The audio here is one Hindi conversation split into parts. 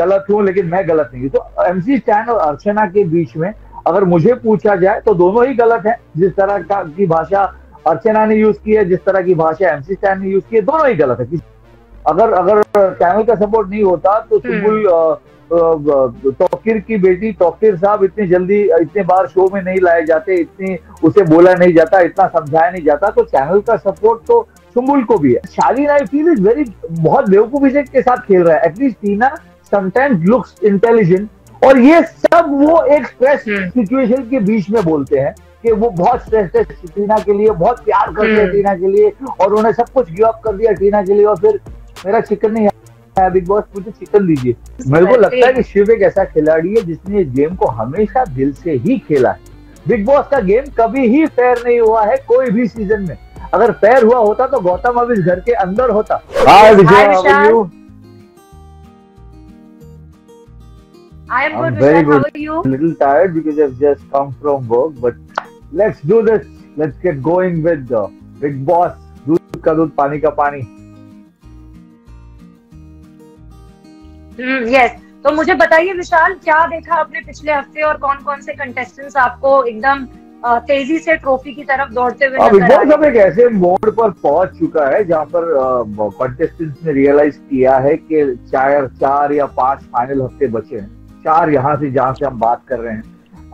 गलत हूँ लेकिन मैं गलत नहीं हूँ। तो एमसी स्टैन और अर्चना के बीच में अगर मुझे पूछा जाए तो दोनों ही गलत है। जिस तरह की भाषा अर्चना ने यूज की है, जिस तरह की भाषा एमसी स्टैन ने यूज की है, दोनों ही गलत है। अगर अगर चैनल का सपोर्ट नहीं होता तो सुम्बुल तौकीर की बेटी तौकीर साहब इतनी जल्दी इतने बार शो में नहीं लाए जाते, इतनी उसे बोला नहीं जाता, इतना समझाया नहीं जाता। तो चैनल का सपोर्ट तो सुम्बुल को भी है। शालीन आई फील इज वेरी बहुत बेवकूफी के साथ खेल रहा है। At least Tina sometimes looks intelligent, और ये सब वो एक स्ट्रेस सिचुएशन के बीच में बोलते हैं कि वो बहुत स्ट्रेस है टीना के लिए, बहुत प्यार करते हैं टीना के लिए, और उन्होंने सब कुछ गिव अप कर दिया टीना के लिए, और फिर मेरा चिकन नहीं आया बिग बॉस, मुझे चिकन दीजिए। मेरे को लगता है कि शिव एक ऐसा खिलाड़ी है जिसने इस गेम को हमेशा दिल से ही खेला है। बिग बॉस का गेम कभी ही फेयर नहीं हुआ है कोई भी सीजन में। अगर फेयर हुआ होता तो गौतम अब इस घर के अंदर होता। Hi Vijay, how are you? I am good, very Vishal. good. How are you? A little tired because I've just come from work, but let's do this. Let's get going with Big Boss. दूध का दूध, पानी का पानी। Yes. तो मुझे बताइए विशाल, क्या देखा आपने पिछले हफ्ते और कौन कौन से कंटेस्टेंट्स आपको एकदम तेजी से ट्रॉफी की तरफ दौड़ते हुए बिग बॉस अब एक ऐसे मोड पर पहुंच चुका है जहां पर कंटेस्टेंट्स ने रियलाइज किया है कि 4 या 5 फाइनल हफ्ते बचे हैं। 4 यहाँ से जहां से हम बात कर रहे हैं।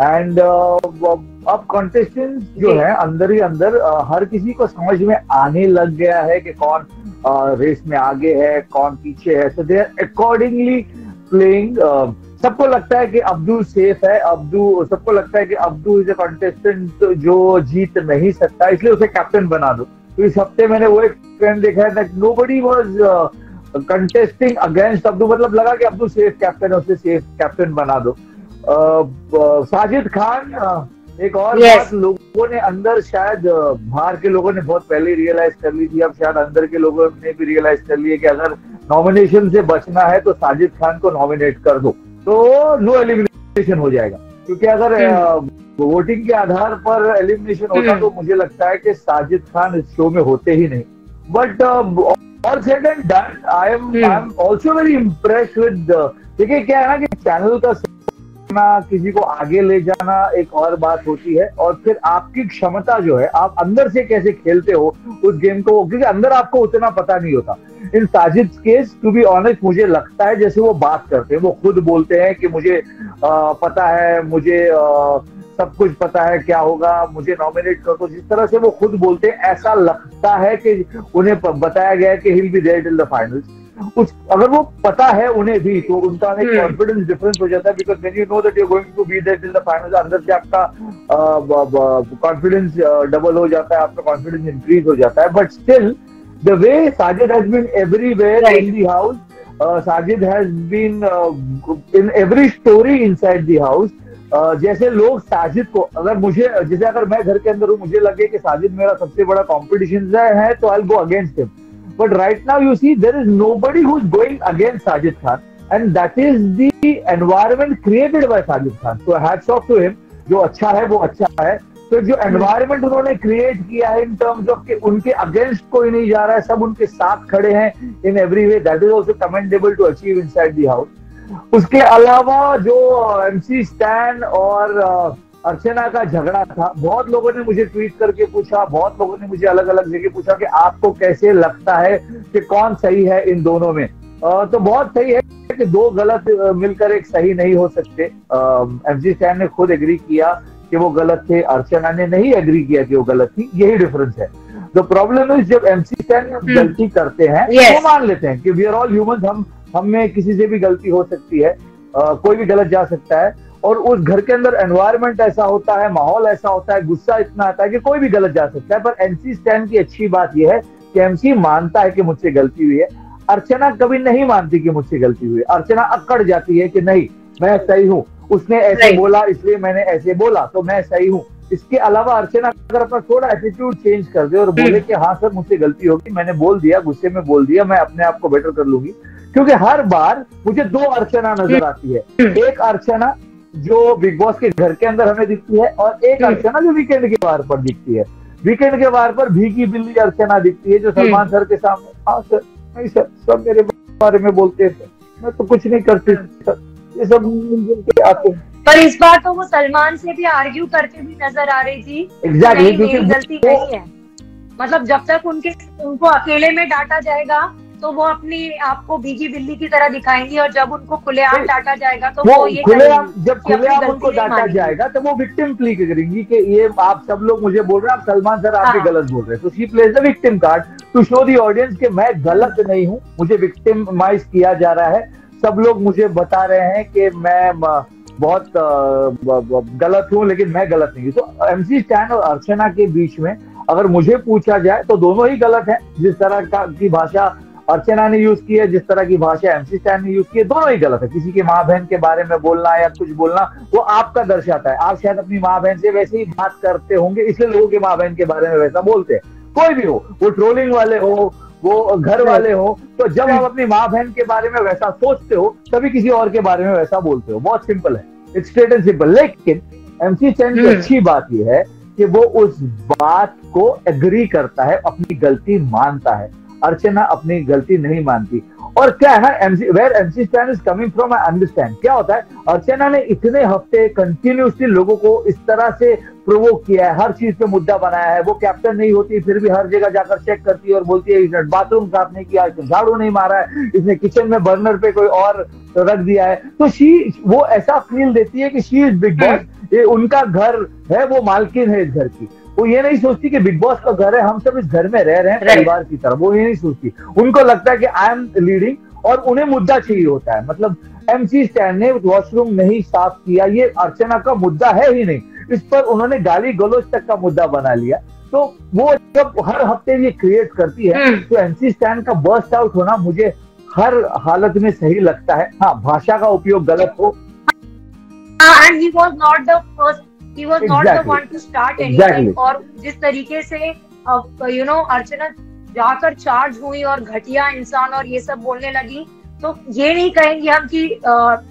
एंड अब कंटेस्टेंट्स जो है अंदर ही अंदर हर किसी को समझ में आने लग गया है कि कौन रेस में आगे है, कौन पीछे है। सो दे आर अकॉर्डिंगली प्लेइंग। सबको लगता है कि अब्दू सेफ है, सबको लगता है कि अब्दू इज ए कंटेस्टेंट जो जीत नहीं सकता, इसलिए उसे कैप्टन बना दो। तो इस हफ्ते मैंने वो एक ट्रेंड देखा है that nobody was contesting against Abdu, मतलब लगा कि अब्दू सेफ कैप्टन है, उसे सेफ कैप्टन बना दो। साजिद खान, एक और बात लोगों ने अंदर शायद बाहर के लोगों ने बहुत पहले रियलाइज कर ली थी, अब शायद अंदर के लोगों ने भी रियलाइज कर लिया कि अगर नॉमिनेशन से बचना है तो साजिद खान को नॉमिनेट कर दो, तो नो एलिमिनेशन हो जाएगा। क्योंकि अगर वोटिंग के आधार पर एलिमिनेशन होता तो मुझे लगता है कि साजिद खान इस शो में होते ही नहीं। But all said and done, I am also very impressed with. देखिए क्या है ना कि चैनल का किसी को आगे ले जाना एक और बात होती है, और फिर आपकी क्षमता जो है, आप अंदर से कैसे खेलते हो उस गेम को, क्योंकि अंदर आपको उतना पता नहीं होता। In Sajid case to be honest मुझे लगता है जैसे वो बात करते हैं, वो खुद बोलते हैं कि मुझे पता है, मुझे सब कुछ पता है क्या होगा, मुझे नॉमिनेट कर दो। जिस तरह से वो खुद बोलते हैं ऐसा लगता है कि उन्हें बताया गया है कि he will be there till the finals. अगर वो पता है उन्हें भी तो उनका एक कॉन्फिडेंस डिफरेंस हो जाता है, because when you know that you are going to be there till the finals, अंदर से आपका कॉन्फिडेंस डबल हो जाता है, आपका कॉन्फिडेंस इंक्रीज हो जाता है। But still the way Sajid has been everywhere in the house, Sajid has been in every story inside the house. जैसे लोग साजिद को, अगर मैं घर के अंदर हूँ, मुझे लगे कि साजिद मेरा सबसे बड़ा कॉम्पिटिशन है तो I will go against him. But right now you see there is nobody who's going against Sajid Khan, and that is the environment created by Sajid Khan. So hats off to him. जो अच्छा है वो अच्छा है। तो जो environment उन्होंने create किया है in terms of कि उनके against कोई नहीं जा रहा है, सब उनके साथ खड़े हैं in every way, that is also commendable to achieve inside the house. उसके अलावा जो MC Stan और अर्चना का झगड़ा था, बहुत लोगों ने मुझे ट्वीट करके पूछा, बहुत लोगों ने मुझे अलग अलग जगह पूछा कि आपको कैसे लगता है कि कौन सही है इन दोनों में। तो बहुत सही है कि दो गलत मिलकर एक सही नहीं हो सकते। एमसी स्टैन ने खुद एग्री किया कि वो गलत थे, अर्चना ने नहीं एग्री किया कि वो गलत थी, यही डिफरेंस है। द प्रॉब्लम इज जब एमसी स्टैन गलती करते हैं वो मान लेते हैं कि वी आर ऑल ह्यूमन, हम में किसी से भी गलती हो सकती है, कोई भी गलत जा सकता है। और उस घर के अंदर एनवायरनमेंट ऐसा होता है, माहौल ऐसा होता है, गुस्सा इतना आता है कि कोई भी गलत जा सकता है। पर एमसी स्टैन की अच्छी बात यह है कि एमसी मानता है कि मुझसे गलती हुई है। अर्चना कभी नहीं मानती कि मुझसे गलती हुई है। अर्चना अकड़ जाती है कि नहीं मैं सही हूँ, उसने ऐसे बोला इसलिए मैंने ऐसे बोला तो मैं सही हूँ। इसके अलावा अर्चना अगर अपना थोड़ा एटीट्यूड चेंज कर दे और बोले कि हाँ सर मुझसे गलती होगी, मैंने बोल दिया, गुस्से में बोल दिया, मैं अपने आप को बेटर कर लूंगी। क्योंकि हर बार मुझे 2 अर्चना नजर आती है, एक अर्चना जो बिग बॉस के घर के अंदर हमें दिखती है और एक अर्चना जो वीकेंड के बार पर दिखती है। वीकेंड के बार पर भीगी बिल्ली अर्चना दिखती है जो सलमान सर के सामने, हाँ सर नहीं सर सब मेरे बारे में बोलते थे, मैं तो कुछ नहीं करती, ये सब मिलजुल के आते हैं। पर इस बार तो वो सलमान से भी आर्ग्यू करते भी नजर आ रही थी। एग्जैक्टली, नहीं, मेरी गलती नहीं है। मतलब जब तक उनको अकेले में डांटा जाएगा तो वो अपनी आपको भीगी बिल्ली की तरह दिखाएंगी, और जब उनको खुलेआम डांटा जाएगा तो वो ये खुलेआम, जब खुलेआम उनको डांटा जाएगा तो वो विक्टिम प्ली करेंगी कि ये आप सब लोग मुझे बोल रहे हैं, आप सलमान सर आप भी गलत बोल रहे हैं। तो she plays the victim card to show the audience कि मैं गलत नहीं हूँ, मुझे विक्टिमाइज किया जा रहा है, सब लोग मुझे बता रहे हैं कि मैं बहुत गलत हूँ, लेकिन मैं गलत नहीं हूँ। तो एमसी स्टैन और अर्चना के बीच में अगर मुझे पूछा जाए तो दोनों ही गलत है। जिस तरह की भाषा अर्चना ने यूज की है, जिस तरह की भाषा एमसी स्टैन ने यूज की है, दोनों ही गलत है। किसी की माँ बहन के बारे में बोलना या कुछ बोलना वो आपका दर्शाता है। आप शायद अपनी माँ बहन से वैसे ही बात करते होंगे, इसलिए लोगों की माँ बहन के बारे में वैसा बोलते हैं। कोई भी हो, वो ट्रोलिंग वाले हो, वो घर वाले हो, तो जब आप अपनी माँ बहन के बारे में वैसा सोचते हो तभी किसी और के बारे में वैसा बोलते हो। बहुत सिंपल है, इट्स स्ट्रेट एंड सिंपल। लेकिन एमसी स्टैन की अच्छी बात यह है कि वो उस बात को एग्री करता है, अपनी गलती मानता है। अर्चना अपनी गलती नहीं मानती। और क्या है ना, where MC Stan is coming from, I understand. क्या होता है, अर्चना ने इतने हफ्ते कंटिन्यूसली लोगों को इस तरह से प्रोवोक किया है, हर चीज पे मुद्दा बनाया है। वो कैप्टन नहीं होती फिर भी हर जगह जाकर चेक करती है और बोलती है इसने बाथरूम साफ नहीं किया, इसने झाड़ू नहीं मारा है, इसने किचन में बर्नर पे कोई और रख दिया है। तो वो ऐसा फील देती है कि शी इज बिग बॉस, ये उनका घर है, वो मालकिन है इस घर की। वो ये नहीं सोचती कि बिग बॉस का घर है, हम सब इस घर में रह रहे हैं परिवार की तरह। वो ये नहीं सोचती, उनको लगता है कि आई एम लीडिंग, और उन्हें मुद्दा चाहिए होता है। मतलब एमसी स्टैन ने वॉशरूम नहीं साफ किया, ये अर्चना का मुद्दा है ही नहीं, इस पर उन्होंने गाली गलौज तक का मुद्दा बना लिया। तो वो जब हर हफ्ते ये क्रिएट करती है तो एमसी स्टैन का बर्स्ट आउट होना मुझे हर हालत में सही लगता है। हाँ, भाषा का उपयोग गलत हो। And he was not the first, he was not the one to start anything. और जिस तरीके से अर्चना जाकर चार्ज हुई और घटिया इंसान और ये सब बोलने लगी, तो ये नहीं कहेंगे हम कि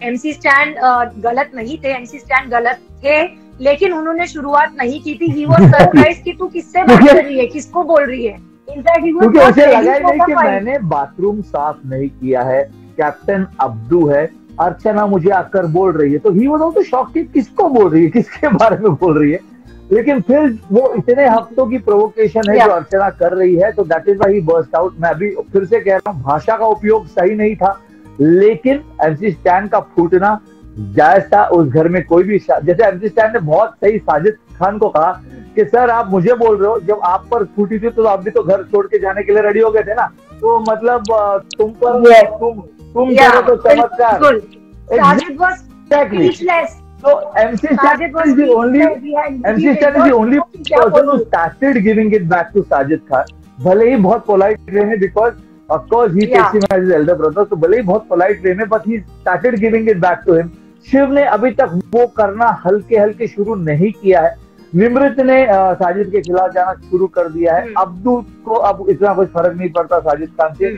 एमसी स्टैन गलत नहीं थे, एमसी स्टैन गलत थे, लेकिन उन्होंने शुरुआत नहीं की थी। ही वाज सरप्राइज कि तू किससे बात कर रही है, किसको बोल रही है। क्योंकि उसे लगा ही नहीं कि मैंने बाथरूम साफ नहीं किया है, कैप्टन अब्दू है, अर्चना मुझे आकर बोल रही है। तो ही वाज आल्सो शॉक्ड कि किसको बोल रही है, किसके बारे में बोल रही है। लेकिन फिर वो इतने हफ्तों की प्रोवोकेशन है जो अर्चना कर रही है, तो that is why he burst out. मैं अभी फिर से कह रहा हूँ, भाषा का उपयोग सही नहीं था, लेकिन एमसी स्टैन का फूटना जायज था। उस घर में कोई भी, जैसे एमसी स्टैन ने बहुत सही साजिद खान को कहा कि सर आप मुझे बोल रहे हो, जब आप पर फूटी थी तो आप भी तो घर छोड़ के जाने के लिए रेडी हो गए थे ना। तो मतलब तुम पर तुम करो तो चमत्कार। Exactly. So MC Stan is the only person who started giving it back to Sajid Khan. भले ही बहुत polite वे में, because of course he takes him as his elder brother, तो भले ही बहुत polite वे में, but he started giving it back to him. Shiv ने अभी तक वो करना हल्के हल्के शुरू नहीं किया है। निमृत ने साजिद के खिलाफ जाना शुरू कर दिया है। अब्दू को अब इतना कुछ फर्क नहीं पड़ता साजिद खान से।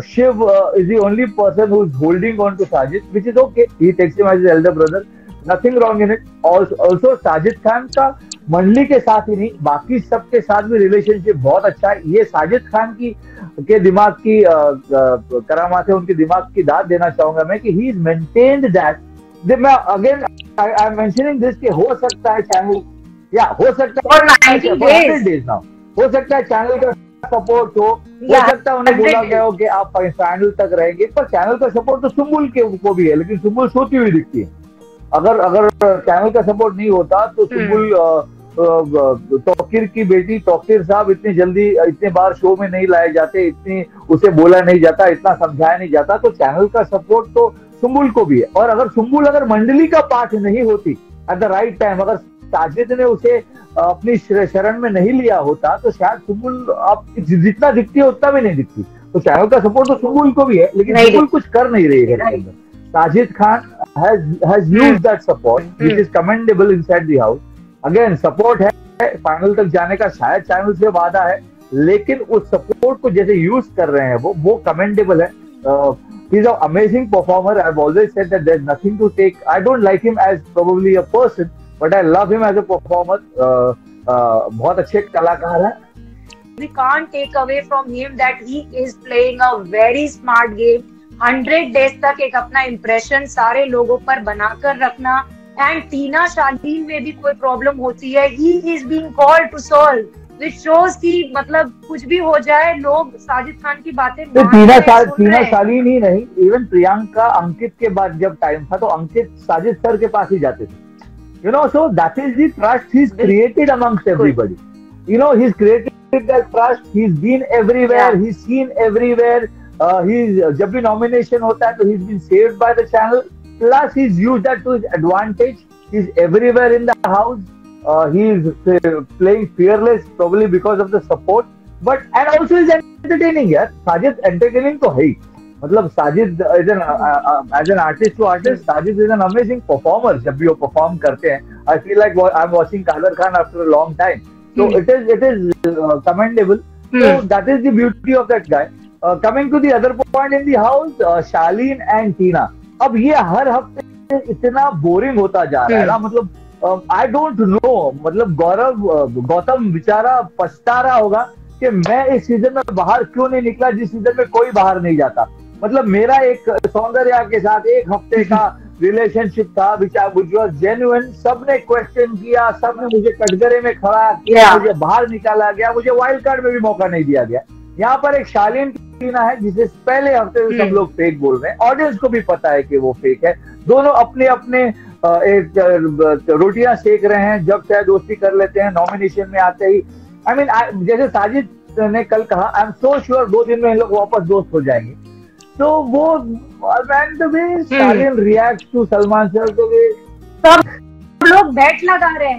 Shiv is the only person who is holding on to Sajid, which is okay. He takes him as his elder brother. Nothing wrong in it. Also Sajid Khan का मंडली के साथ ही नहीं, बाकी सबके साथ भी रिलेशनशिप बहुत अच्छा है। ये साजिद खान के दिमाग की करामात है, उनके दिमाग की दाद देना चाहूंगा मैं कि he is maintained that. मैं again I am mentioning this कि हो सकता है चैनल, या हो सकता है 100 days now, हो सकता है चैनल का सपोर्ट हो सकता है उन्हें बोला गया हो कि आप फाइनल तक रहेंगे, पर चैनल का सपोर्ट तो सुम्बुल को भी है, लेकिन सुम्बुल सोती हुई दिखती है। अगर चैनल का सपोर्ट नहीं होता तो सुम्बुल तौकीर की बेटी तौकीर साहब इतनी जल्दी इतने बार शो में नहीं लाए जाते, इतनी उसे बोला नहीं जाता, इतना समझाया नहीं जाता। तो चैनल का सपोर्ट तो सुम्बुल को भी है। और अगर मंडली का पार्ट नहीं होती एट द राइट टाइम, अगर साजिद ने उसे अपनी शरण में नहीं लिया होता तो शायद सुम्बुल आप जितना दिखती है उतना भी नहीं दिखती। तो चैनल का सपोर्ट तो सुम्बुल को भी है, लेकिन सुम्बुल कुछ कर नहीं रही है। Sajid Khan has used that support, which is commendable inside the house. Again, support है, फाइनल तक जाने का शायद चैनल से वादा है, लेकिन उस सपोर्ट को जैसे यूज कर रहे हैं वो कमेंडेबल है। He's an amazing performer. I've always said that there's nothing to take. I don't like him as probably a person, but I love him as a performer. बहुत अच्छे कलाकार है। we can't take away from him that he is playing a very smart game. 100 days तक एक अपना इम्प्रेशन सारे लोगों पर बनाकर रखना, एंड टीना शालीन में भी कोई प्रॉब्लम होती है, he is being called to solve, which shows कि मतलब कुछ भी हो जाए लोग साजिद खान की बातें तो टीना शालीन ही नहीं, इवन प्रियंका अंकित के बाद जब टाइम था तो अंकित साजिद सर के पास ही जाते थे, you know, so that is the trust he's created amongst everybody. You know, he's created that trust, he's been everywhere, he's seen everywhere, जब भी nomination होता है तो he's been saved by the channel, plus he's used that to his advantage, he's everywhere in the house, he's playing fearless probably because of the support, but and also he's entertaining. यार साजिद entertaining तो है ही, मतलब Sajid as an artist to artist, Sajid is an amazing performer. जब भी वो perform करते हैं, I feel like I'm watching Kader Khan after a long time. So it is commendable. So that is the beauty of that guy. Coming to the other point in the house, Shaleen and Tina. अब ये हर हफ्ते इतना बोरिंग होता जा रहा है ना, मतलब आई डोंट नो, मतलब गौतम बेचारा पछता रहा होगा कि मैं इस सीजन में बाहर क्यों नहीं निकला, जिस सीजन में कोई बाहर नहीं जाता। मतलब मेरा एक सौंदर्या के साथ एक हफ्ते का रिलेशनशिप था, विच जेन्युइन, सबने क्वेश्चन किया, सबने मुझे कटघरे में खड़ा किया, मुझे बाहर निकाला गया, मुझे वाइल्ड कार्ड में भी मौका नहीं दिया गया। यहाँ पर एक शालीन टीना है जिसे पहले हफ्ते में सब लोग फेक बोल रहे हैं, ऑडियंस को भी पता है कि वो फेक है, दोनों अपने अपने एक रोटियां सेक रहे हैं, जब चाहे दोस्ती कर लेते हैं, नॉमिनेशन में आते ही आई मीन जैसे साजिद ने कल कहा, आई एम सो श्योर 2 दिन में इन लोग वापस दोस्त हो जाएंगे। तो वो शालीन रिएक्ट टू सलमान सर, तो सब लोग बैट लगा रहे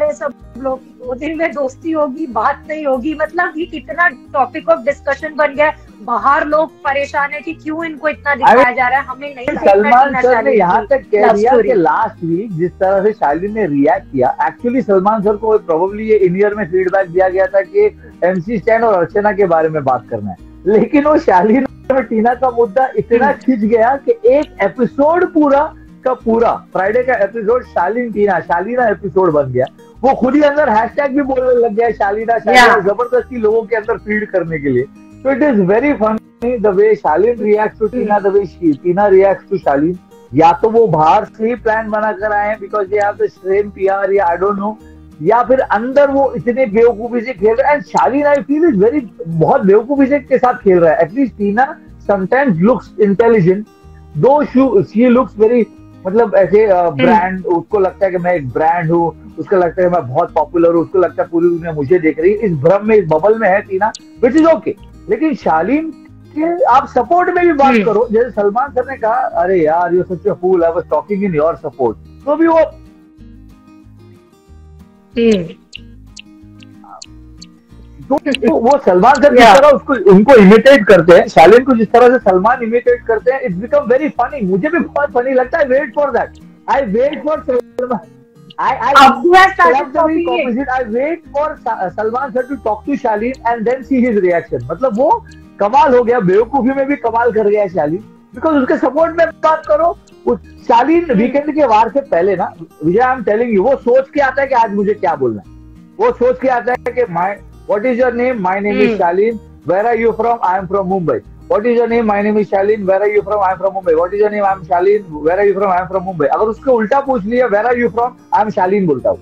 हैं सब लोग, 2 दिन में दोस्ती होगी, बात नहीं होगी, मतलब ये कितना टॉपिक ऑफ डिस्कशन बन गया। बाहर लोग परेशान है कि क्यों इनको इतना दिखाया जा रहा है, हमें नहीं। सलमान सर ने यहाँ तक कह दिया कि लास्ट वीक जिस तरह से शालीन ने रिएक्ट किया, एक्चुअली सलमान सर को प्रोबेबली ये इन ईयर में फीडबैक दिया गया था कि MC स्टैन और अर्चना के बारे में बात करना है, लेकिन वो शालीन और टीना का मुद्दा इतना खिंच गया कि एक एपिसोड पूरा का पूरा फ्राइडे का एपिसोड शालीना एपिसोड बन गया। वो खुद ही अंदर हैशटैग भी बोलने लग गया शालीना, जबरदस्ती लोगों के अंदर फीड करने के लिए। So it is very funny the way Shaleen reacts to Tina, the way Tina reacts to Shaleen. या तो वो बाहर से ही प्लान बना कर आए हैं because they have the same PR, या I don't know, या फिर अंदर वो इतने बेवकूफी से खेल रहे हैं। And Shalin I feel is very, बहुत बेवकूफी से के साथ खेल रहा है। At least Tina sometimes looks intelligent, though she looks very, मतलब ऐसे ब्रांड, उसको लगता है कि मैं एक ब्रांड हूँ, उसको लगता है मैं बहुत पॉपुलर हूँ, उसको लगता है पूरी दुनिया मुझे देख रही है। इस भ्रम में, इस बबल में है टीना, विच इज ओके। लेकिन शालीन के आप सपोर्ट में भी बात करो, जैसे सलमान सर ने कहा, अरे यार you such a fool, I was talking in your support, तो भी वो वो सलमान सर जिस तरह उसको उनको इमिटेट करते हैं, शालीन को जिस तरह से सलमान इमिटेट करते हैं, इट्स बिकम वेरी फनी। मुझे भी बहुत फनी लगता है। Wait for that, I wait for Salman, I wait for Salman sir to talk to Shaleen and then see his reaction. मतलब वो कमाल हो गया, बेवकूफी में भी कमाल कर गया शालीन, बिकॉज उसके सपोर्ट में बात करो। शालीन वीकेंड के वार से पहले ना, विजय आई एम टेलिंग यू, वो सोच के आता है कि आज मुझे क्या बोलना है। वो सोच के आता है कि what is your name, my name is Shalin, where are you from, I am from Mumbai. What is your name? My name is Shaleen. Where are you from? I am from Mumbai. What is your name? I am Shaleen. Where are you from? I am from Mumbai. अगर उसको उल्टा पूछ लिया, Where are you from? I am Shaleen बोलता हूँ,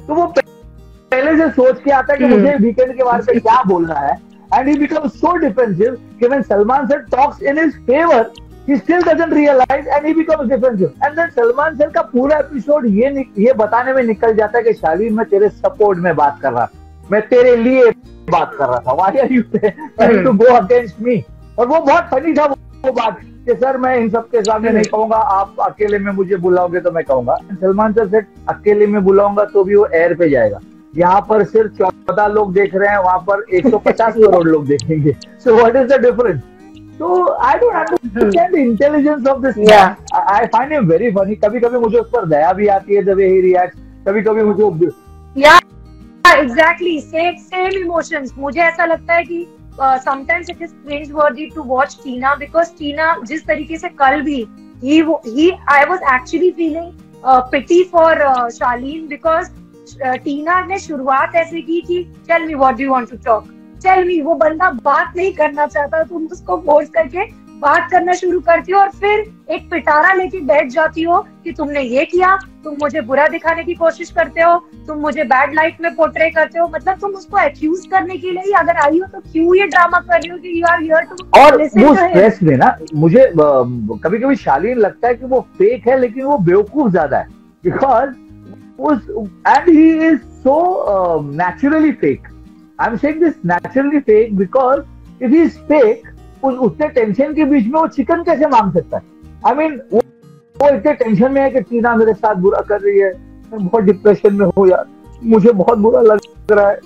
तो वो पहले से सोच के आता है कि मुझे वीकेंड के बारे में क्या बोलना है। And he becomes so defensive कि when Salman sir talks in his favor, he still doesn't realize and he becomes defensive. And then Salman sir का पूरा एपिसोड ये बताने में निकल जाता है कि शालीन मैं तेरे सपोर्ट में बात कर रहा, मैं तेरे लिए बात कर रहा था। Why are you trying to go against me? और वो बहुत फनी था वो बात कि सर मैं इन सबके सामने नहीं कहूंगा, आप अकेले में मुझे बुलाओगे तो मैं कहूंगा। सलमान सर से अकेले में बुलाऊंगा तो भी वो एयर पे जाएगा। यहाँ पर सिर्फ 14 लोग देख रहे हैं, वहां पर 150 करोड़ लोग देखेंगे। So what is the difference? तो I don't understand the intelligence of this. I find him very funny. कभी कभी मुझे उस पर दया भी आती है, द वे ही रिएक्ट्स। कभी कभी मुझे एग्जैक्टली सेम इमोशंस। मुझे ऐसा लगता है कि sometimes it is cringe-worthy to watch Tina, because Tina जिस तरीके से कल भी I was actually feeling pity for Shaleen, because टीना ने शुरुआत ऐसे की कि tell me what do you want to talk, tell me. वो बंदा बात नहीं करना चाहता, तुम उसको फोर्स करके बात करना शुरू करती हो और फिर एक पिटारा लेके बैठ जाती हो कि तुमने ये किया, तुम मुझे बुरा दिखाने की कोशिश करते हो, तुम मुझे बैड लाइट में पोर्ट्रे करते हो। मतलब तुम उसको एक्यूज करने के लिए ही अगर आई हो तो क्यों ये ड्रामा कर रही हो कि यू आर हियर टू। और वो स्ट्रेस में ना मुझे कभी कभी शालीन लगता है कि वो फेक है लेकिन वो बेवकूफ ज्यादा है, because and he is so naturally fake. I am saying this naturally fake because if he is fake, उतने टेंशन के बीच में वो चिकन कैसे मांग सकता है? आई मीन वो इतने टेंशन में है कि टीना मेरे साथ बुरा कर रही है, मैं बहुत डिप्रेशन में हूँ यार, मुझे बहुत बुरा लग रहा है,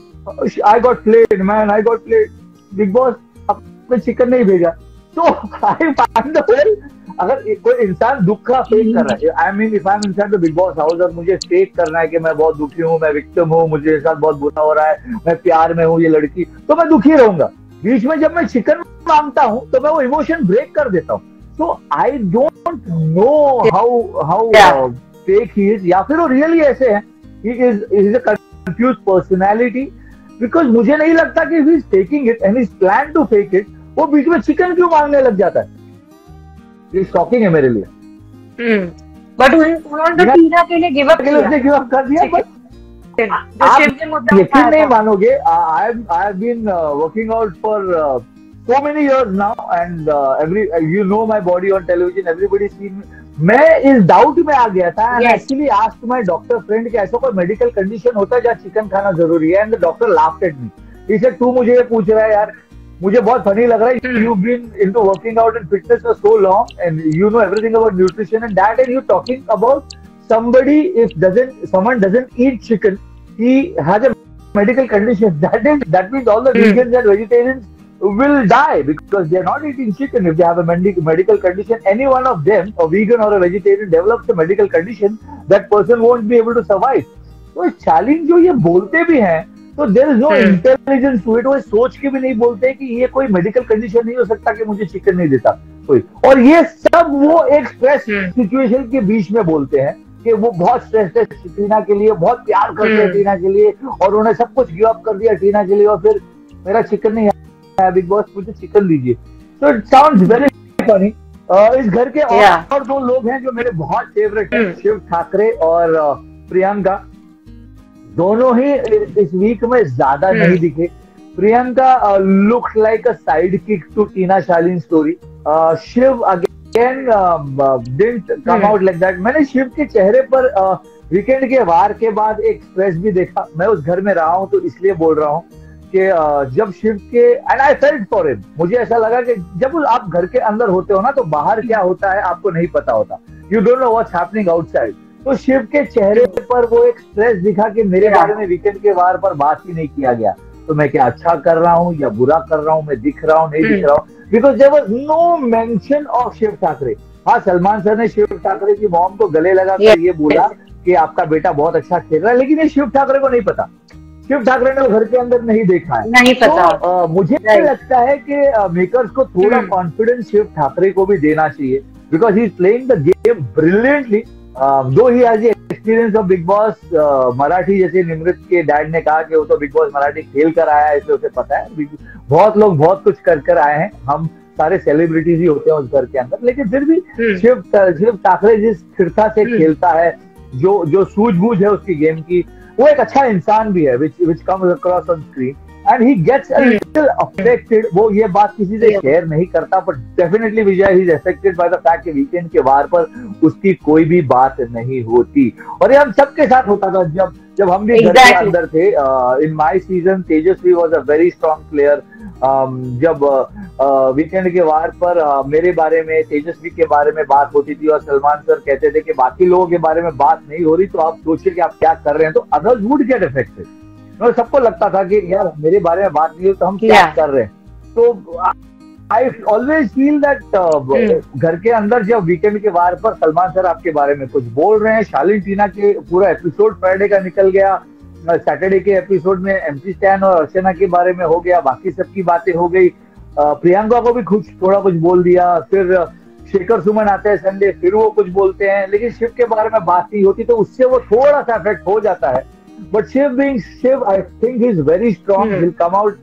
I got played man, I got played, big boss आपने चिकन नहीं भेजा। तो आई फाइंड द होल, अगर कोई इंसान दुख का फेक कर रहा है, I mean if I am inside the big boss house और मुझे फेक करना है कि मैं बहुत दुखी हूँ, मैं विक्टिम हूँ, मुझे साथ बहुत बुरा हो रहा है, मैं प्यार में हूँ ये लड़की, तो मैं दुखी रहूंगा। बीच में जब मैं चिकन मांगता हूँ तो मैं वो इमोशन ब्रेक कर देता हूँ। So I don't know how fake he is, या फिर वो रियली ऐसे है, he is a confuse personality, because मुझे नहीं लगता कि he is faking it and is plan to fake it. वो बीच में चिकन क्यों मांगने लग जाता है, ये शॉकिंग है मेरे लिए। बट उन्होंने तो टीना के लिए गिव अप कर दिया। बट आप यकीन नहीं मानोगे, I have been working out for so many years now and you know my body on television, everybody seen me. मैं इस डाउट में आ गया था and actually asked my doctor friend कि ऐसा कोई मेडिकल कंडीशन होता है जहाँ चिकन खाना जरूरी है, and the doctor laughed at me. He said तू मुझे ये पूछ रहा है यार, मुझे बहुत फनी लग रहा है, you've been into working out and fitness for so long and you know everything about nutrition and that, and you talking about somebody someone doesn't eat chicken, he has a medical condition. That means all the vegans and vegetarians will die because they are not eating chicken. If they have a medical condition, any one of them, a vegan or a vegetarian, develops a medical condition, that person won't be able to survive. तो चैलेंज जो ये बोलते भी हैं, तो there is no intelligence to it. वो सोच के भी नहीं बोलते कि ये कोई मेडिकल कंडीशन नहीं हो सकता कि मुझे चिकन नहीं देता कोई। और ये सब वो एक स्ट्रेस सिचुएशन के बीच में बोलते हैं कि वो बहुत स्ट्रेस है टीना के लिए, बहुत प्यार करते हैं टीना के लिए और उन्होंने सब कुछ गिव अप कर दिया टीना के लिए, और फिर मेरा चिकन नहीं आया बिग बॉस, मुझे चिकन दीजिए। So it sounds very funny. इस घर के और दो लोग हैं जो मेरे बहुत फेवरेट हैं, शिव ठाकरे और प्रियंका। दोनों ही इस वीक में ज्यादा नहीं दिखे। Priyanka look like a sidekick to Tina Shalin story. Shiv again didn't come out like that. मैंने शिव के चेहरे पर वीकेंड के वार के बाद एक स्ट्रेस भी देखा। मैं उस घर में रहा हूं तो इसलिए बोल रहा हूं कि जब शिव के, and I felt for him, मुझे ऐसा लगा कि जब आप घर के अंदर होते हो ना तो बाहर क्या होता है आपको नहीं पता होता, you don't know what's happening outside. तो शिव के चेहरे पर वो एक स्ट्रेस दिखा कि मेरे बारे में वीकेंड के वार पर बात ही नहीं किया गया, तो मैं क्या अच्छा कर रहा हूँ या बुरा कर रहा हूँ, मैं दिख रहा हूँ नहीं दिख रहा हूँ, because there was no mention of Shiv Thackeray. हाँ, सलमान सर ने शिव ठाकरे की मॉम को गले लगाकर ये बोला कि आपका बेटा बहुत अच्छा खेल रहा है, लेकिन ये शिव ठाकरे को नहीं पता। शिव ठाकरे ने घर के अंदर नहीं देखा है, नहीं पता। तो मुझे लगता है कि मेकर्स को थोड़ा कॉन्फिडेंस शिव ठाकरे को भी देना चाहिए, because he is playing the game brilliantly. Though he has experience of Bigg Boss Marathi, जैसे निमृत के डैड ने कहा कि वो तो बिग बॉस मराठी खेल कर आया है इसलिए उसे पता है। बहुत लोग बहुत कुछ कर आए हैं, हम सारे सेलिब्रिटीज ही होते हैं उस घर के अंदर, लेकिन फिर भी शिव ठाकरे जिस स्थिरता से खेलता है, जो सूझबूझ है उसकी गेम की, वो एक अच्छा इंसान भी है, which comes across on screen and he gets a little affected। वो ये बात किसी से शेयर नहीं करता, पर definitely Vijay he is affected by the fact कि वीकेंड के वार पर उसकी कोई भी बात नहीं होती। और ये हम सबके साथ होता था जब हम भी घर के अंदर थे। In my season Tejashwi was a very strong player. जब वीकेंड के वार पर मेरे बारे में, तेजस्वी के बारे में बात होती थी और सलमान सर कहते थे कि बाकी लोगों के बारे में बात नहीं हो रही तो आप सोचिए कि आप क्या कर रहे हैं, तो अदर्स वुड गेट अफेक्टेड। तो सबको लगता था कि यार मेरे बारे में बात नहीं हो तो हम क्या कर रहे हैं। तो आई ऑलवेज फील दैट घर के अंदर जब वीकेंड के वार पर सलमान सर आपके बारे में कुछ बोल रहे हैं, शालीन टीना के पूरा एपिसोड फ्राइडे का निकल गया, सैटरडे के एपिसोड में एमसी स्टैन और अर्चना के बारे में हो गया, बाकी सबकी बातें हो गई, प्रियंका को भी थोड़ा कुछ बोल दिया, फिर शेखर सुमन आते हैं संडे, फिर वो कुछ बोलते हैं, लेकिन शिव के बारे में बात नहीं होती, तो उससे वो थोड़ा सा इफेक्ट हो जाता है But Shiv, I think he's very strong. He'll come out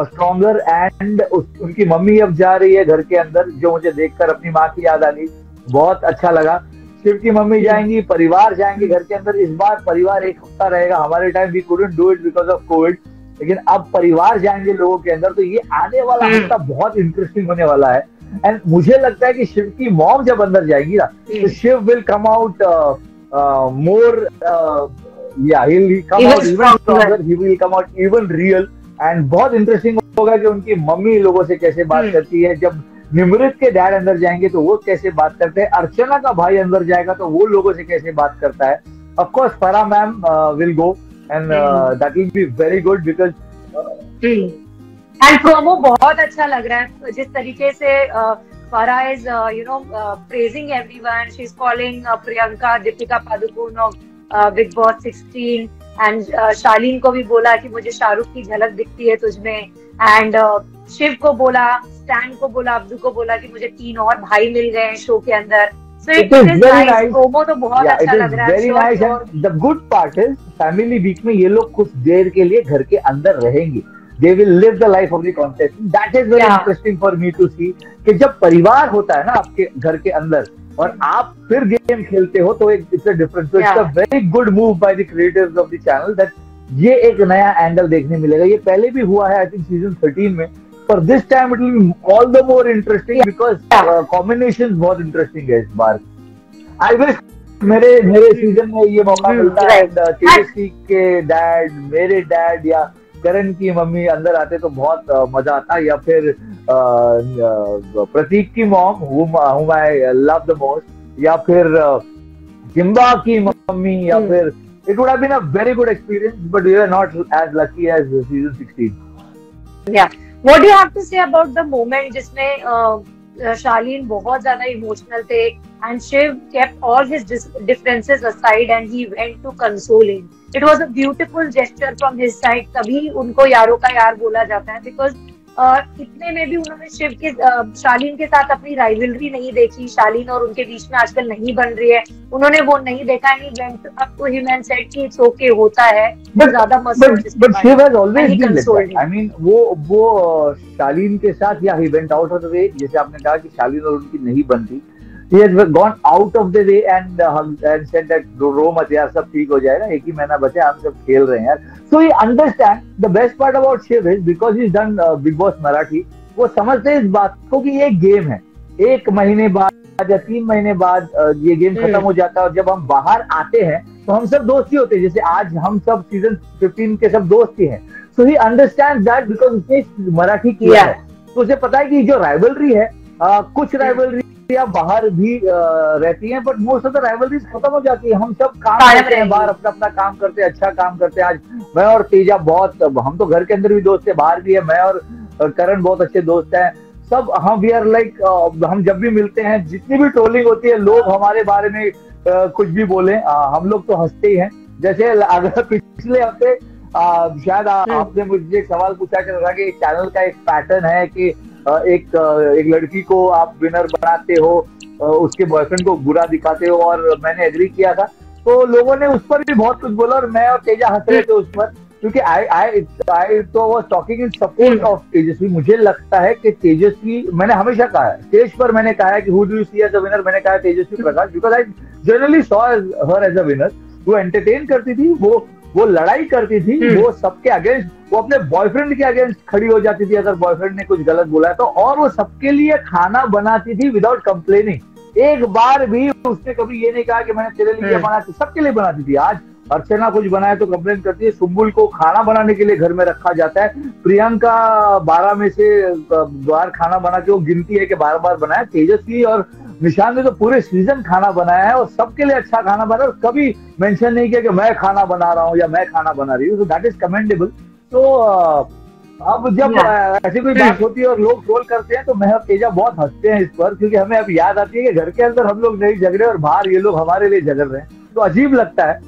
stronger. And उनकी मम्मी अब जा रही है घर के अंदर, जो मुझे देखकर अपनी माँ की याद आ गई, बहुत अच्छा लगा। शिव की मम्मी जाएंगी, परिवार जाएंगे घर के अंदर। इस बार परिवार एक हफ्ता रहेगा। हमारे time we couldn't do it because of COVID, लेकिन अब परिवार जाएंगे लोगों के अंदर, तो ये आने वाला हफ्ता बहुत इंटरेस्टिंग होने वाला है। एंड मुझे लगता है कि शिव की मॉम जब अंदर जाएंगी ना, तो Shiv will come out more, he'll come out even stronger, he will come out even real। And बहुत इंटरेस्टिंग होगा कि उनकी मम्मी लोगों से कैसे बात करती है। जब निमृत के डैड अंदर जाएंगे तो वो कैसे बात करते हैं, अर्चना का भाई अंदर जाएगा तो वो लोगों से कैसे बात करता है। Of course Farah ma'am will go and that will be very good because and promo बहुत अच्छा लग रहा है जिस तरीके से Farah is praising everyone, she's calling Priyanka, Deepika Padukone of Bigg Boss 16 and Shalin को भी बोला कि मुझे शाहरुख की झलक दिखती है तुझमें, एंड शिव को बोला, स्टैन को बोला, अब्दू को बोला कि मुझे 3 और भाई मिल गए हैं शो के अंदर। So it is very nice. Promo तो बहुत अच्छा लग रहा है। Very nice and the good part is family week में ये लोग कुछ देर के लिए घर के अंदर रहेंगे। They will live the life of the contestant. That is very interesting for me to see कि जब परिवार होता है ना आपके घर के अंदर और आप फिर गेम खेलते हो तो it's a difference. So it's a very good move by the creators of the channel that ये एक नया एंगल देखने मिलेगा। ये पहले भी हुआ है आई थिंक सीजन 13 में, पर this time it will be all the more interesting because combination बहुत इंटरेस्टिंग है इस बार। आई विश मेरे सीजन में ये मौका मिलता है। तेजस्वी के डैड, मेरे डैड या करण की मम्मी अंदर आते तो बहुत मजा आता, या फिर प्रतीक की mom whom I love the most, या फिर जिम्बा की मम्मी, या फिर it would have been a very good experience, but we were not as lucky as season 16. Yeah. What do you have to say about the moment जिसमें शालीन बहुत ज्यादा इमोशनल थे and Shiv kept all his differences aside and he went to console him. It was a beautiful gesture from his side. तभी उनको यारों का यार बोला जाता है because इतने में भी उन्होंने शिव के शालीन के साथ अपनी राइवलरी नहीं देखी। शालीन और उनके बीच में आजकल नहीं बन रही है, उन्होंने वो नहीं देखा। नहीं went up to him and said कि इट्स ओके, होता है, ज्यादा मत सोच। But Shiv has always been like that. I mean वो शालीन के साथ या he went out of the way, जैसे आपने कहा कि शालीन और उनकी नहीं बनती, he has gone out of the way and said that रो मत यार, सब ठीक हो जाएगा, एक ही महीना बचा, हम सब खेल रहे हैं यार। So he understand the best part about Shiv is because he's done Big Boss Marathi, वो समझते हैं इस बात को कि ये गेम है, 1 महीने बाद या 3 महीने बाद ये गेम खत्म हो जाता है और जब हम बाहर आते हैं तो हम सब दोस्ती होते हैं, जैसे आज हम सब सीजन 15 के सब दोस्ती हैं। So he understands that because उसने मराठी किया है, तो उसे पता है कि जो राइवलरी है, कुछ राइवलरी बाहर भी रहती हैं, but most of the rivalries खत्म हो जाती है। हम सब काम करते हैं बाहर, अपना अपना काम करते हैं, अच्छा काम करते हैं। आज मैं और तेजा बहुत, हम तो घर के अंदर भी दोस्त है, बाहर भी है। मैं और करण बहुत अच्छे दोस्त हैं सब। हम वी आर लाइक, हम जब भी मिलते हैं, जितनी भी ट्रोलिंग होती है, लोग हमारे बारे में कुछ भी बोले, हम लोग तो हंसते ही हैं। जैसे अगर पिछले हफ्ते शायद आपने मुझे एक सवाल पूछा कि चैनल का एक पैटर्न है कि एक लड़की को आप विनर बनाते हो, उसके बॉयफ्रेंड को बुरा दिखाते हो, और मैंने एग्री किया था, तो लोगों ने उस पर भी बहुत कुछ बोला और मैं और तेजा हंस रहे थे उस पर, क्योंकि आई तो was talking in support of Tejasswi. मुझे लगता है कि तेजस्वी, मैंने हमेशा कहा है स्टेज पर, मैंने कहा है कि who do you see as a winner, मैंने कहा Tejasswi Prakash, because I generally saw her as a winner. वो एंटरटेन करती थी, वो लड़ाई करती थी, वो सबके अगेंस्ट, वो अपने बॉयफ्रेंड के अगेंस्ट खड़ी हो जाती थी अगर बॉयफ्रेंड ने कुछ गलत बोला तो, और वो सबके लिए खाना बनाती थी विदाउट कंप्लेनिंग। एक बार भी उसने कभी ये नहीं कहा कि मैंने तेरे लिए बनाती, सबके लिए बनाती थी। आज अर्चना कुछ बनाए तो कंप्लेन करती है, सुम्बुल को खाना बनाने के लिए घर में रखा जाता है, प्रियंका 12 में से बार खाना बना के वो गिनती है कि 12 बनाया, तेजस्वी और निशान ने तो पूरे सीजन खाना बनाया है और सबके लिए अच्छा खाना बना, और कभी मेंशन नहीं किया कि मैं खाना बना रहा हूँ या मैं खाना बना रही हूँ। So that is commendable. तो अब जब ऐसी कोई बात होती है और लोग ट्रोल करते हैं तो मैं और तेजा बहुत हंसते हैं इस पर, क्योंकि हमें अब याद आती है कि घर के अंदर हम लोग नहीं झगड़े और बाहर ये लोग हमारे लिए झगड़ रहे हैं, तो अजीब लगता है।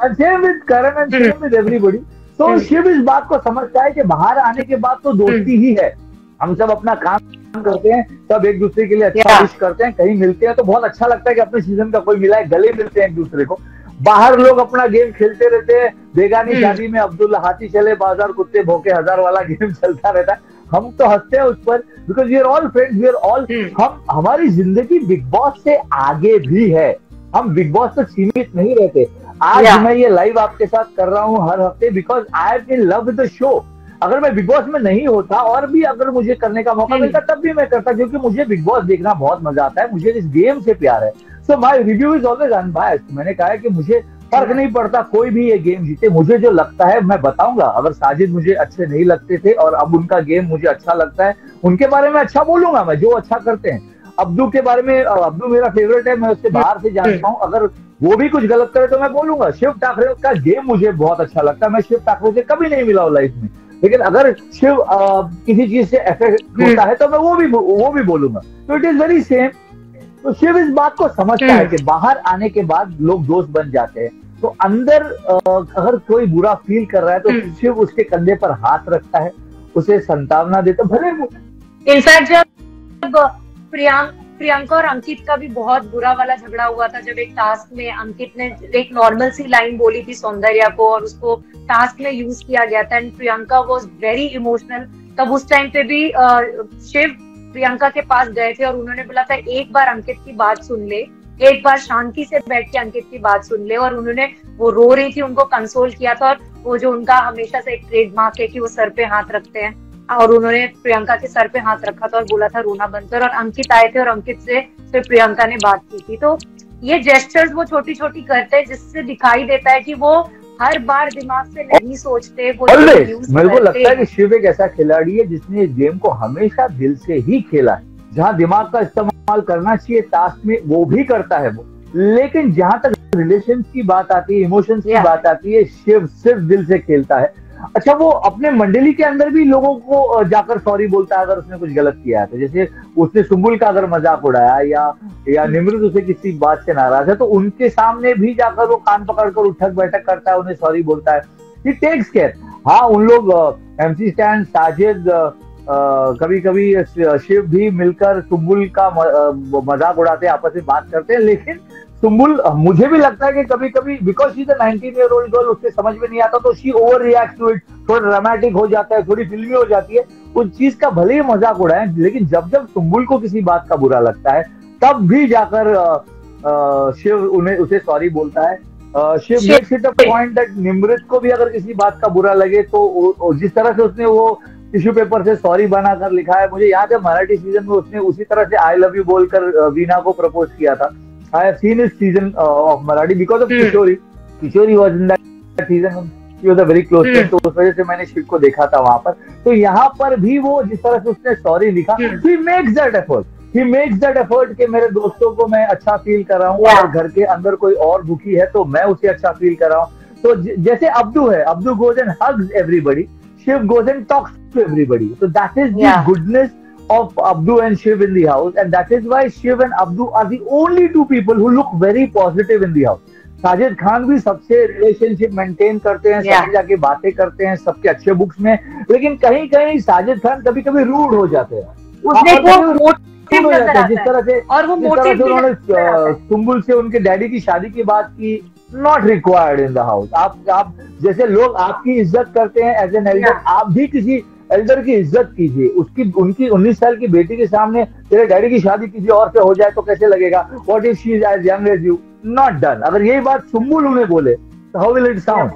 And same with Karan and same with everybody. तो शिव इस बात को समझता है कि बाहर आने के बाद तो दोस्ती ही है, हम सब अपना काम करते हैं, सब एक दूसरे के लिए अच्छा विश करते हैं, कहीं मिलते हैं तो बहुत अच्छा लगता है कि अपने सीजन का कोई मिला है, गले मिलते हैं एक दूसरे को। बाहर लोग अपना गेम खेलते रहते हैं, बेगानी शादी में अब्दुल्ला हाथी चले बाजार कुत्ते भौंके 1000 वाला गेम चलता रहता है। हम तो हंसते हैं उस पर, because we are all friends, we are all, हम, हमारी जिंदगी बिग बॉस से आगे भी है, हम बिग बॉस तक सीमित नहीं रहते। आज मैं ये लाइव आपके साथ कर रहा हूँ हर हफ्ते because I have love the show. अगर मैं बिग बॉस में नहीं होता और भी अगर मुझे करने का मौका मिलता तब भी मैं करता, क्योंकि मुझे बिग बॉस देखना बहुत मजा आता है, मुझे इस गेम से प्यार है। So my review is always unbiased. मैंने कहा है कि मुझे फर्क नहीं पड़ता कोई भी ये गेम जीते, मुझे जो लगता है मैं बताऊंगा। अगर साजिद मुझे अच्छे नहीं लगते थे और अब उनका गेम मुझे अच्छा लगता है, उनके बारे में अच्छा बोलूंगा मैं, जो अच्छा करते हैं। अब्दू के बारे में, अब्दू मेरा फेवरेट है, मैं उससे बाहर से जानता हूँ, अगर वो भी कुछ गलत करे तो मैं बोलूंगा। शिव ठाकरे का गेम मुझे बहुत अच्छा लगता है, मैं शिव ठाकरे से कभी नहीं मिला हूँ लाइफ में, लेकिन अगर शिव किसी चीज से अफेक्ट होता है तो मैं वो भी बोलूंगा। तो इट इज वेरी सेम। तो शिव इस बात को समझता है कि बाहर आने के बाद लोग दोस्त बन जाते हैं, तो अंदर अगर कोई बुरा फील कर रहा है तो शिव उसके कंधे पर हाथ रखता है, उसे संतावना देता। भले इनफैक्ट जब प्रियंका और अंकित का भी बहुत बुरा वाला झगड़ा हुआ था, जब एक टास्क में अंकित ने एक नॉर्मल सी लाइन बोली थी सौंदर्या को और उसको टास्क में यूज किया गया था and Priyanka was very emotional, तब उस टाइम पे भी शिव प्रियंका के पास गए थे और उन्होंने बोला था एक बार अंकित की बात सुन ले, एक बार शांति से बैठ के अंकित की बात सुन ले। और उन्होंने, वो रो रही थी, उनको कंसोल किया था। और वो जो उनका हमेशा से एक ट्रेडमार्क है कि वो सर पे हाथ रखते हैं, और उन्होंने प्रियंका के सर पे हाथ रखा था और बोला था रोना बंद कर, और अंकित आए थे और अंकित से फिर प्रियंका ने बात की थी। तो ये जेस्चर्स वो छोटी छोटी करते हैं जिससे दिखाई देता है कि वो हर बार दिमाग से नहीं सोचते। मेरे को लगता है कि शिव एक ऐसा खिलाड़ी है जिसने इस गेम को हमेशा दिल से ही खेला है। जहाँ दिमाग का इस्तेमाल करना चाहिए टास्क में वो भी करता है वो, लेकिन जहां तक रिलेशन की बात आती है, इमोशंस की बात आती है, शिव सिर्फ दिल से खेलता है। अच्छा, वो अपने मंडली के अंदर भी लोगों को जाकर सॉरी बोलता है अगर उसने कुछ गलत किया है। तो जैसे उसने सुम्बुल का अगर मजाक उड़ाया या निमृत उसे किसी बात से नाराज है तो उनके सामने भी जाकर वो कान पकड़कर उठक बैठक करता है, उन्हें सॉरी बोलता है। ही टेक्स केयर। हाँ, उन लोग एमसी स्टैन, साजिद, कभी कभी शिव भी मिलकर सुम्बुल का मजाक उड़ाते हैं, आपस में बात करते हैं, लेकिन सुम्बुल, मुझे भी लगता है कि कभी कभी because she is a 19-year-old girl, उससे समझ में नहीं आता तो she overreact to it, थोड़ा ड्रामेटिक हो जाता है, थोड़ी फिल्मी हो जाती है। उस चीज का भले ही मजाक उड़ाए, लेकिन जब जब सुम्बुल को किसी बात का बुरा लगता है तब भी जाकर शिव उसे सॉरी बोलता है। Shiv makes it a point that Nimrit को भी अगर किसी बात का बुरा लगे तो जिस तरह से उसने वो टिश्यू पेपर से सॉरी बनाकर लिखा है, मुझे याद है मराठी सीजन में उसने उसी तरह से आई लव यू बोलकर वीना को प्रपोज किया था। I have seen his season of Marathi because of Kishori. Kishori was in that season. He was a very close friend. तो उस वजह से मैंने शिव को देखा था वहां पर। तो यहाँ पर भी वो जिस तरह से उसने सॉरी लिखा, he makes that effort. He makes that effort कि मेरे दोस्तों को मैं अच्छा फील कर रहा हूँ, और घर के अंदर कोई और दुखी है तो मैं उसे अच्छा फील कर रहा हूँ। तो जैसे अब्दू है, Abdu goes and hugs everybody. Shiv goes and talks to everybody. So that is the goodness of Abdu and Shiv in the house, and that is why Shiv and Abdu are the only two people who look very positive in the house. Sajid Khan भी सबसे रिलेशनशिप मेंटेन करते हैं, सबसे जाके बातें करते हैं, सबके अच्छे बुक्स में, लेकिन कहीं कहीं साजिद खान कभी कभी रूड हो जाते हैं। जिस तरह से उन्होंने सुम्बुल से उनके डैडी की शादी की बात की, not required in the house. आप जैसे लोग आपकी इज्जत करते हैं एज एन एल्डर, आप भी किसी एल्डर की इज्जत कीजिए। उनकी 19 साल की बेटी के सामने तेरे डैडी की शादी किसी और से हो जाए तो कैसे लगेगा? What if she is as young as you? Not done. अगर यही बात सुम्बुल उन्हें बोले तो हाउ विल इट साउंड?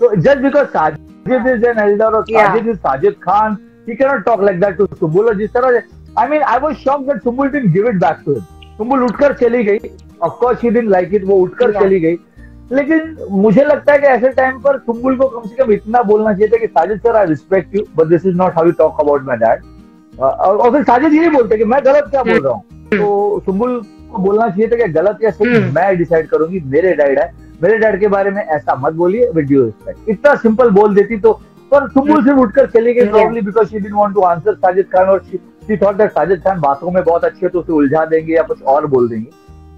तो just because Sajid is an elder और Sajid is Sajid Khan, he can not talk like that to Sumbul. और जिस तरह से, I mean, I was shocked that Sumbul didn't give it back to him. Sumbul उठकर चली गई, of course she didn't like it, वो उठकर चली गई, लेकिन मुझे लगता है कि ऐसे टाइम पर सुम्बुल को कम से कम इतना बोलना चाहिए था कि Sajid sir, I respect you but this is not how you talk about my dad. और फिर साजिद यही बोलते कि मैं गलत क्या बोल रहा हूँ, तो सुम्बुल को बोलना चाहिए था कि गलत या सही मैं डिसाइड करूंगी, मेरे डैड है, मेरे डैड के बारे में ऐसा मत बोलिए, विद ड्यू रिस्पेक्ट। इतना सिंपल बोल देती तो, पर सुम्बुल सिर्फ उठकर चली गई, probably because she didn't want to answer Sajid Khan, और she thought that Sajid Khan बातों में बहुत अच्छे है तो उसे उलझा देंगे या कुछ और बोल देंगे।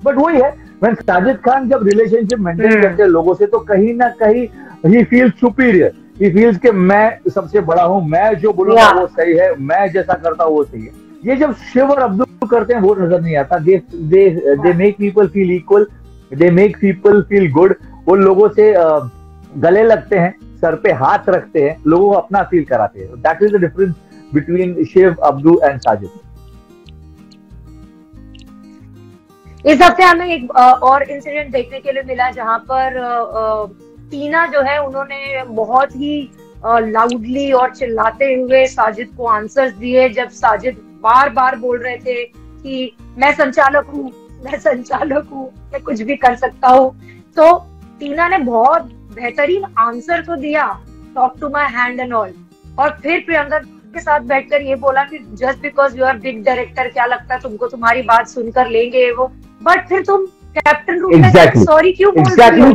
बट वही है, when साजिद खान जब रिलेशनशिप मेंटेन करते हैं लोगों से तो कहीं ना कहीं he feels superior, he feels कि मैं सबसे बड़ा हूं, मैं जो बोलूंगा वो सही है, मैं जैसा करता हूं वो सही है। ये जब शिव और अब्दुल करते हैं वो नजर नहीं आता। They make people feel equal, they make people feel good, वो लोगों से गले लगते हैं, सर पे हाथ रखते हैं, लोगों को अपना फील कराते हैं। That is the difference between Shiv, Abdu and Sajid. इस हफ्ते हमें एक और इंसिडेंट देखने के लिए मिला जहां पर टीना जो है उन्होंने बहुत ही लाउडली और चिल्लाते हुए साजिद को आंसर्स दिए, जब साजिद बार बार बोल रहे थे कि मैं संचालक हूँ, मैं संचालक हूँ, मैं कुछ भी कर सकता हूँ। तो टीना ने बहुत बेहतरीन आंसर तो दिया, talk to my hand and all, और फिर प्रियंका के साथ बैठकर ये बोला कि just because you are big director, क्या लगता है तुमको तुम्हारी बात सुनकर लेंगे वो, बट फिर तुम कैप्टन रूप में सॉरी क्यों बोल रहे हो?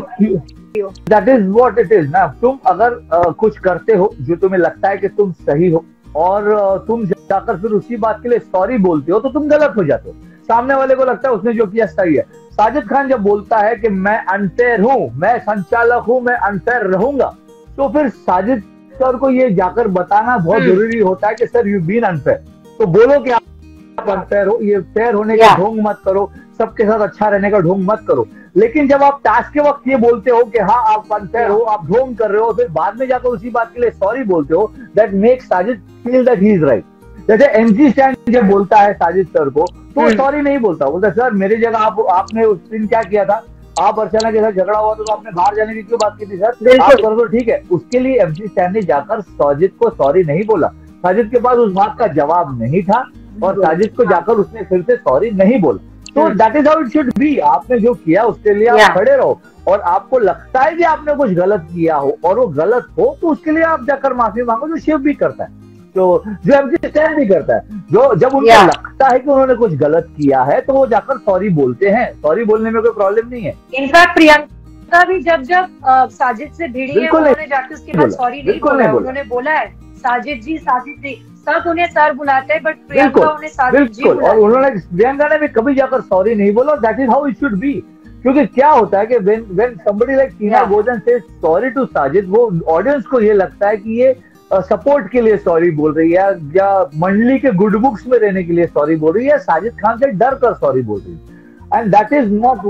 That is what it is ना। तुम अगर कुछ करते हो जो तुम्हें लगता है कि तुम सही हो और तुम जाकर फिर उसी बात के लिए सॉरी बोलते हो तो तुम गलत हो जाते हो। सामने वाले को लगता है उसने जो किया सही है। साजिद खान जब बोलता है कि मैं अनफेयर हूँ, मैं संचालक हूँ, मैं अनफेयर रहूंगा, तो फिर साजिद सर को ये जाकर बताना बहुत जरूरी होता है कि सर यू बीन अनफेयर। तो बोलो कि आप अनफेयर हो, ये फेयर होने का ढोंग मत करो, सबके साथ अच्छा रहने का ढोंग मत करो। लेकिन जब आप टास्क के वक्त ये बोलते हो कि हाँ आप अनफेयर हो, आप ढोंग कर रहे हो, फिर बाद में जाकर उसी बात के लिए सॉरी बोलते हो, that makes Sajid feel that he is right. जैसे एमसी स्टैन जब बोलता है साजिद सर को तो सॉरी नहीं बोलता, बोलता सर मेरी जगह आपने उस दिन क्या किया था, आप अर्चना के साथ झगड़ा हुआ तो आपने बाहर जाने की क्यों बात की थी सर, आप कर दो ठीक है। उसके लिए एमसी स्टैन ने जाकर साजिद को सॉरी नहीं बोला, साजिद के पास उस बात का जवाब नहीं था और साजिद को जाकर उसने फिर से सॉरी नहीं बोला। तो that is how it should be. आपने जो किया उसके लिए आप खड़े रहो, और आपको लगता है कि आपने कुछ गलत किया हो और वो गलत हो तो उसके लिए आप जाकर माफी मांगो, जो शिव भी करता है, तो जो एमसी स्टैन भी करता है। जो जब उनको लगता है कि उन्होंने कुछ गलत किया है तो वो जाकर सॉरी बोलते हैं, सॉरी बोलने में कोई प्रॉब्लम नहीं है। इनफैक्ट प्रियंका भी जब साजिद से भिड़ी है उन्होंने जाकर उसके बाद सॉरी नहीं बोला, उन्होंने बोला है साजिद जी, साजिद जी, सब उन्हें सर बुलाते हैं बट प्रियंका उन्हें साजिद जी बुलाते हैं, और उन्होंने प्रियंका ने भी कभी जाकर सॉरी नहीं बोला। That is how it should be. क्योंकि क्या होता है कि when somebody like Tina goes and says sorry to Sajid, वो ऑडियंस को ये लगता है कि ये सपोर्ट के लिए सॉरी बोल रही है या मंडली के गुड बुक्स में रहने के लिए सॉरी बोल रही है, साजिद खान से डर कर सॉरी बोल रही है, एंड दैट इज नॉट।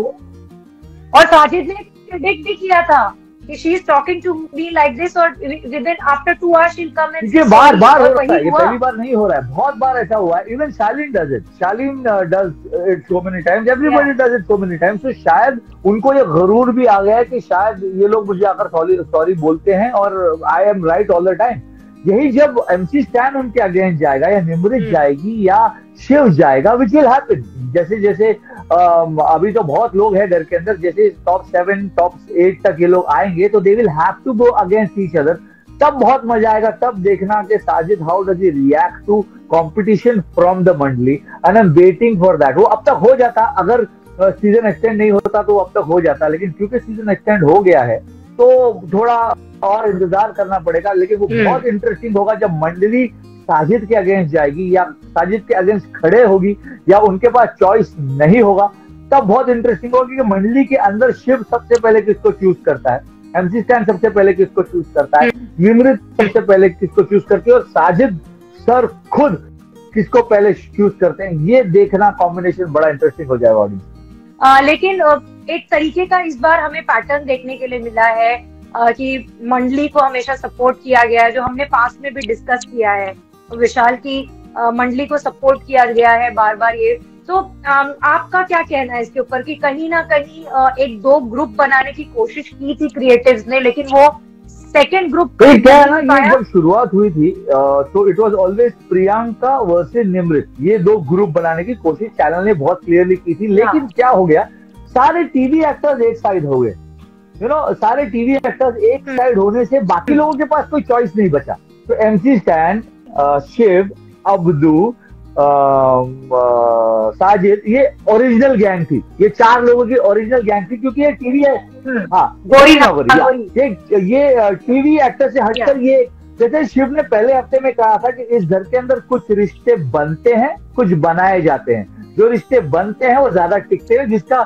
और साजिद ने प्रेडिक्ट भी किया था कि she is talking to me like this और within after 2 hours she will come and ये बार बार हो रहा है, ये पहली बार नहीं हो रहा है, बहुत बार ऐसा हुआ है। Even Shalin does it, Shalin does it so many times, everybody does it so many times. तो शायद उनको ये गरूर भी आ गया है कि शायद ये लोग मुझे आकर सॉरी बोलते हैं और I am right all the time. यही जब एमसी स्टैन उनके अगेंस्ट जाएगा या निमृत जाएगी या शिव जाएगा, विच विल हैपन, जैसे जैसे अभी तो बहुत लोग हैं घर के अंदर, जैसे टॉप 7 टॉप 8 तक ये लोग आएंगे तो they will have to go against each other. तब बहुत मजा आएगा, तब देखना कि Sajid how does he react to competition from the mandali, and I am waiting for that. वो अब तक हो जाता, अगर सीजन एक्सटेंड नहीं होता तो अब तक हो जाता, लेकिन क्योंकि सीजन एक्सटेंड हो गया है तो थोड़ा और इंतजार करना पड़ेगा। लेकिन वो बहुत इंटरेस्टिंग होगा जब मंडली साजिद के अगेंस्ट जाएगी या साजिद के अगेंस्ट खड़े होगी या उनके पास चॉइस नहीं होगा, तब बहुत इंटरेस्टिंग होगा कि मंडली के अंदर शिव सबसे पहले किसको चूज करता है, एमसी स्टैन सबसे पहले किसको चूज करता है, निमृत सबसे पहले किसको चूज करती है और साजिद सर खुद किसको पहले चूज करते हैं। ये देखना कॉम्बिनेशन बड़ा इंटरेस्टिंग हो जाएगा ऑडियंस। लेकिन एक तरीके का इस बार हमें पैटर्न देखने के लिए मिला है कि मंडली को हमेशा सपोर्ट किया गया है, जो हमने पास में भी डिस्कस किया है विशाल की मंडली को सपोर्ट किया गया है बार बार। ये तो आपका क्या कहना है इसके ऊपर कि कहीं ना कहीं एक 2 ग्रुप बनाने की कोशिश की थी क्रिएटिव्स ने, लेकिन वो सेकंड ग्रुप क्या है ना, ये जब शुरुआत हुई थी तो it was always Priyanka versus Nimrit, ये 2 ग्रुप बनाने की कोशिश चैनल ने बहुत क्लियरली की थी। लेकिन क्या हो गया, सारे टीवी एक्टर्स एक साइड हो गए, यू नो, सारे टीवी एक्टर्स एक साइड होने से बाकी लोगों के पास कोई चॉइस नहीं बचा। तो एमसी स्टैन, शिव, अब्दू, साजिद, ये ओरिजिनल गैंग थी, ये 4 लोगों की ओरिजिनल गैंग थी, क्योंकि ये टीवी है, हाँ ये टीवी एक्टर से हटकर ये, जैसे शिव ने पहले हफ्ते में कहा था कि इस घर के अंदर कुछ रिश्ते बनते हैं, कुछ बनाए जाते हैं, जो रिश्ते बनते हैं वो ज्यादा टिकते हैं, जिसका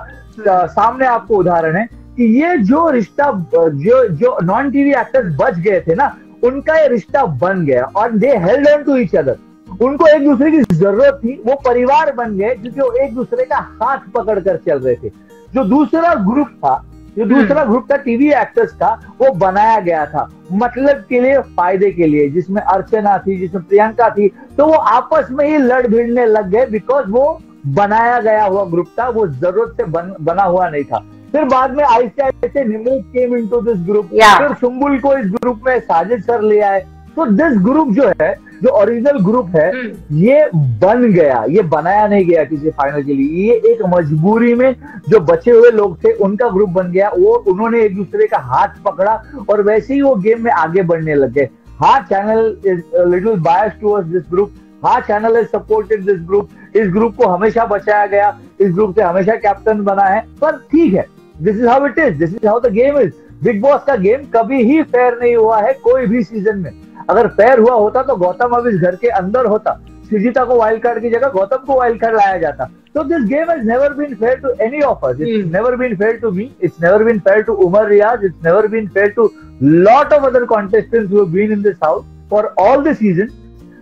सामने आपको उदाहरण है कि ये जो रिश्ता जो नॉन टीवी एक्टर्स बच गए थे ना, उनका ये रिश्ता बन गया और they held on to each other. उनको एक दूसरे की जरूरत थी, वो परिवार बन गए क्योंकि वो एक दूसरे का हाथ पकड़ कर चल रहे थे। जो दूसरा ग्रुप था जो दूसरा ग्रुप था टीवी एक्टर्स का, वो बनाया गया था मतलब के लिए, फायदे के लिए, जिसमें अर्चना थी, जिसमें प्रियंका थी, तो वो आपस में ही लड़ भिड़ने लग गए बिकॉज वो बनाया गया हुआ ग्रुप था, वो जरूरत से बना हुआ नहीं था। फिर बाद में आहिस्ते आहिस्ते Nimrit came into this group, फिर सुम्बुल को इस ग्रुप में साजिद सर ले आए। तो दिस ग्रुप जो है, जो ओरिजिनल ग्रुप है, ये बन गया, ये बनाया नहीं गया किसी फाइनल के लिए, ये एक मजबूरी में जो बचे हुए लोग थे उनका ग्रुप बन गया। वो उन्होंने एक दूसरे का हाथ पकड़ा और वैसे ही वो गेम में आगे बढ़ने लगे। हाँ, channel is little biased towards this group, हाँ channel is supported this group, इस ग्रुप को हमेशा बचाया गया, इस ग्रुप से हमेशा कैप्टन बना है, पर ठीक है, this is how it is, this is how the game is. Big boss का गेम कभी ही फेयर नहीं हुआ है कोई भी सीजन में। अगर फेयर हुआ होता तो गौतम अब इस घर के अंदर होता, सृजिता को वाइल्ड कार्ड की जगह गौतम को वाइल्ड कार्ड लाया जाता। तो this game has never been fair to any of us, it's never been fair to me, it's never been fair to Umar Riaz, it's never been fair to lot of other contestants who have been in this house for all the season,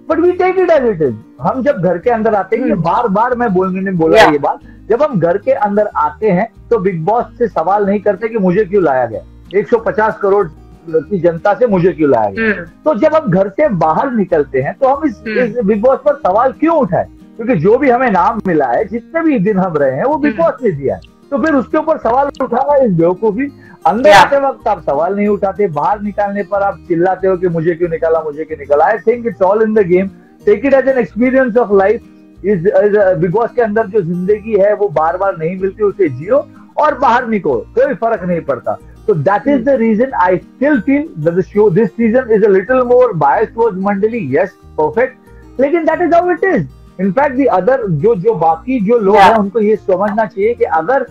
but we take it as it is. हम जब घर के अंदर आते हैं, बार बार मैं बोलने बोला ये बात, जब हम घर के अंदर आते हैं तो बिग बॉस से सवाल नहीं करते कि मुझे क्यों लाया गया, 150 करोड़ की जनता से मुझे क्यों लाया गया। तो जब हम घर से बाहर निकलते हैं तो हम इस बिग बॉस पर सवाल क्यों उठाए, क्योंकि जो भी हमें नाम मिला है, जितने भी दिन हम रहे हैं, वो बिग बॉस ने दिया है। तो फिर उसके ऊपर सवाल उठाना इस बेवकूफी। अंदर आते वक्त आप सवाल नहीं उठाते, बाहर निकालने पर आप चिल्लाते हो कि मुझे क्यों निकाला, मुझे क्यों निकाला। I think it's all in the game, take it as an experience of life. इस बिग बॉस के अंदर जो जिंदगी है वो बार बार नहीं मिलती, उसे जियो और बाहर निकलो, कोई फर्क नहीं पड़ता। So that is the reason I still feel that the show this season is a little more biased towards Mandali. Yes, perfect. लेकिन that is how it is. In fact, the other जो बाकी जो लोग हैं उनको ये समझना चाहिए कि अगर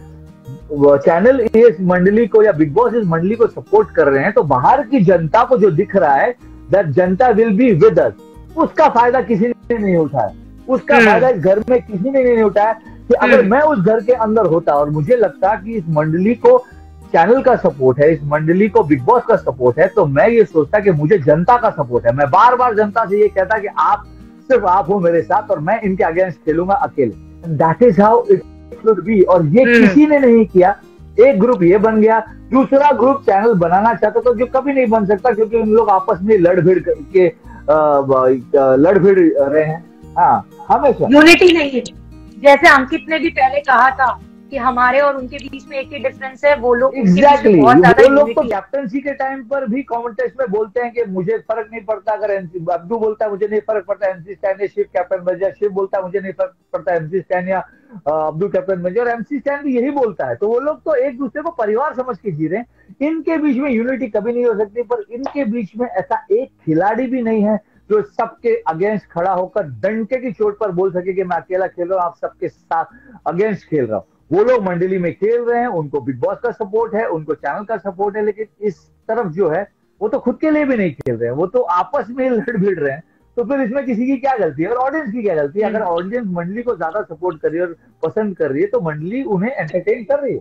चैनल इस मंडली को या बिग बॉस इस मंडली को सपोर्ट कर रहे हैं तो बाहर की जनता को जो दिख रहा है that Janata will be with us, उसका फायदा किसी ने नहीं उठाया, उसका फायदा इस घर में किसी ने नहीं उठाया। कि अगर मैं उस घर के अंदर होता और मुझे लगता कि इस मंडली को चैनल का सपोर्ट है, इस मंडली को बिग बॉस का सपोर्ट है, तो मैं ये सोचता कि मुझे जनता का सपोर्ट है। मैं बार बार जनता से ये कहता कि आप सिर्फ आप हो मेरे साथ और मैं इनके अगेंस्ट खेलूंगा अकेले। That is how it should be. और ये किसी ने नहीं किया। एक ग्रुप ये बन गया, दूसरा ग्रुप चैनल बनाना चाहता तो जो कभी नहीं बन सकता, क्योंकि उन लोग आपस में लड़ भिड़ रहे हैं। हाँ, हमेशा यूनिटी नहीं है। जैसे अंकित ने भी पहले कहा था कि हमारे और उनके बीच में एक ही डिफरेंस है, वो लोग एग्जैक्टली वो लोग तो कैप्टनसी के टाइम पर भी कमेंटेस्ट में बोलते हैं कि मुझे फर्क नहीं पड़ता अगर अब्दू बोलता है मुझे नहीं फर्क पड़ता एमसी स्टैन या शिव कैप्टन बन जाए, शिव बोलता है मुझे नहीं फर्क पड़ता एमसी स्टैन या अब्दू कैप्टन बन जाए, और एमसी स्टैन भी यही बोलता है। तो वो लोग तो एक दूसरे को परिवार समझ के जी रहे हैं। इनके बीच में यूनिटी कभी नहीं हो सकती, पर इनके बीच में ऐसा एक खिलाड़ी भी नहीं है जो सबके अगेंस्ट खड़ा होकर डंके की चोट पर बोल सके कि मैं अकेला खेल रहा हूँ, आप सबके साथ अगेंस्ट खेल रहा हूँ। वो लोग मंडली में खेल रहे हैं, उनको बिग बॉस का सपोर्ट है, उनको चैनल का सपोर्ट है, लेकिन इस तरफ जो है वो तो खुद के लिए भी नहीं खेल रहे हैं, वो तो आपस में लड़ भिड़ रहे हैं। तो फिर इसमें किसी की क्या गलती है और ऑडियंस की क्या गलती है? अगर ऑडियंस मंडली को ज्यादा सपोर्ट कर रही है और पसंद कर रही है तो मंडली उन्हें एंटरटेन कर रही है।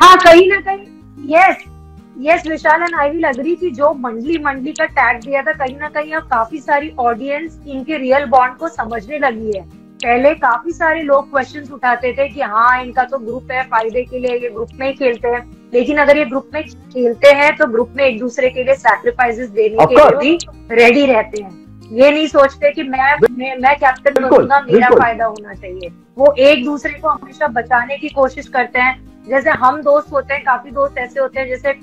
हाँ, कहीं ना कहीं yes Vishal and I will agree कि जो मंडली का टैग दिया था, कहीं ना कहीं अब काफी सारी ऑडियंस इनके रियल बॉन्ड को समझने लगी है। पहले काफी सारे लोग क्वेश्चंस उठाते थे कि हाँ इनका तो ग्रुप है, फायदे के लिए ये ग्रुप में ही खेलते हैं, लेकिन अगर ये ग्रुप में खेलते हैं तो ग्रुप में एक दूसरे के लिए सैक्रिफाइसेस देने के लिए भी रेडी रहते हैं। ये नहीं सोचते कि मैं कैप्टन बनूंगा, मेरा फायदा होना चाहिए। वो एक दूसरे को हमेशा बचाने की कोशिश करते हैं। जैसे हम दोस्त होते हैं, काफी दोस्त ऐसे होते हैं, जैसे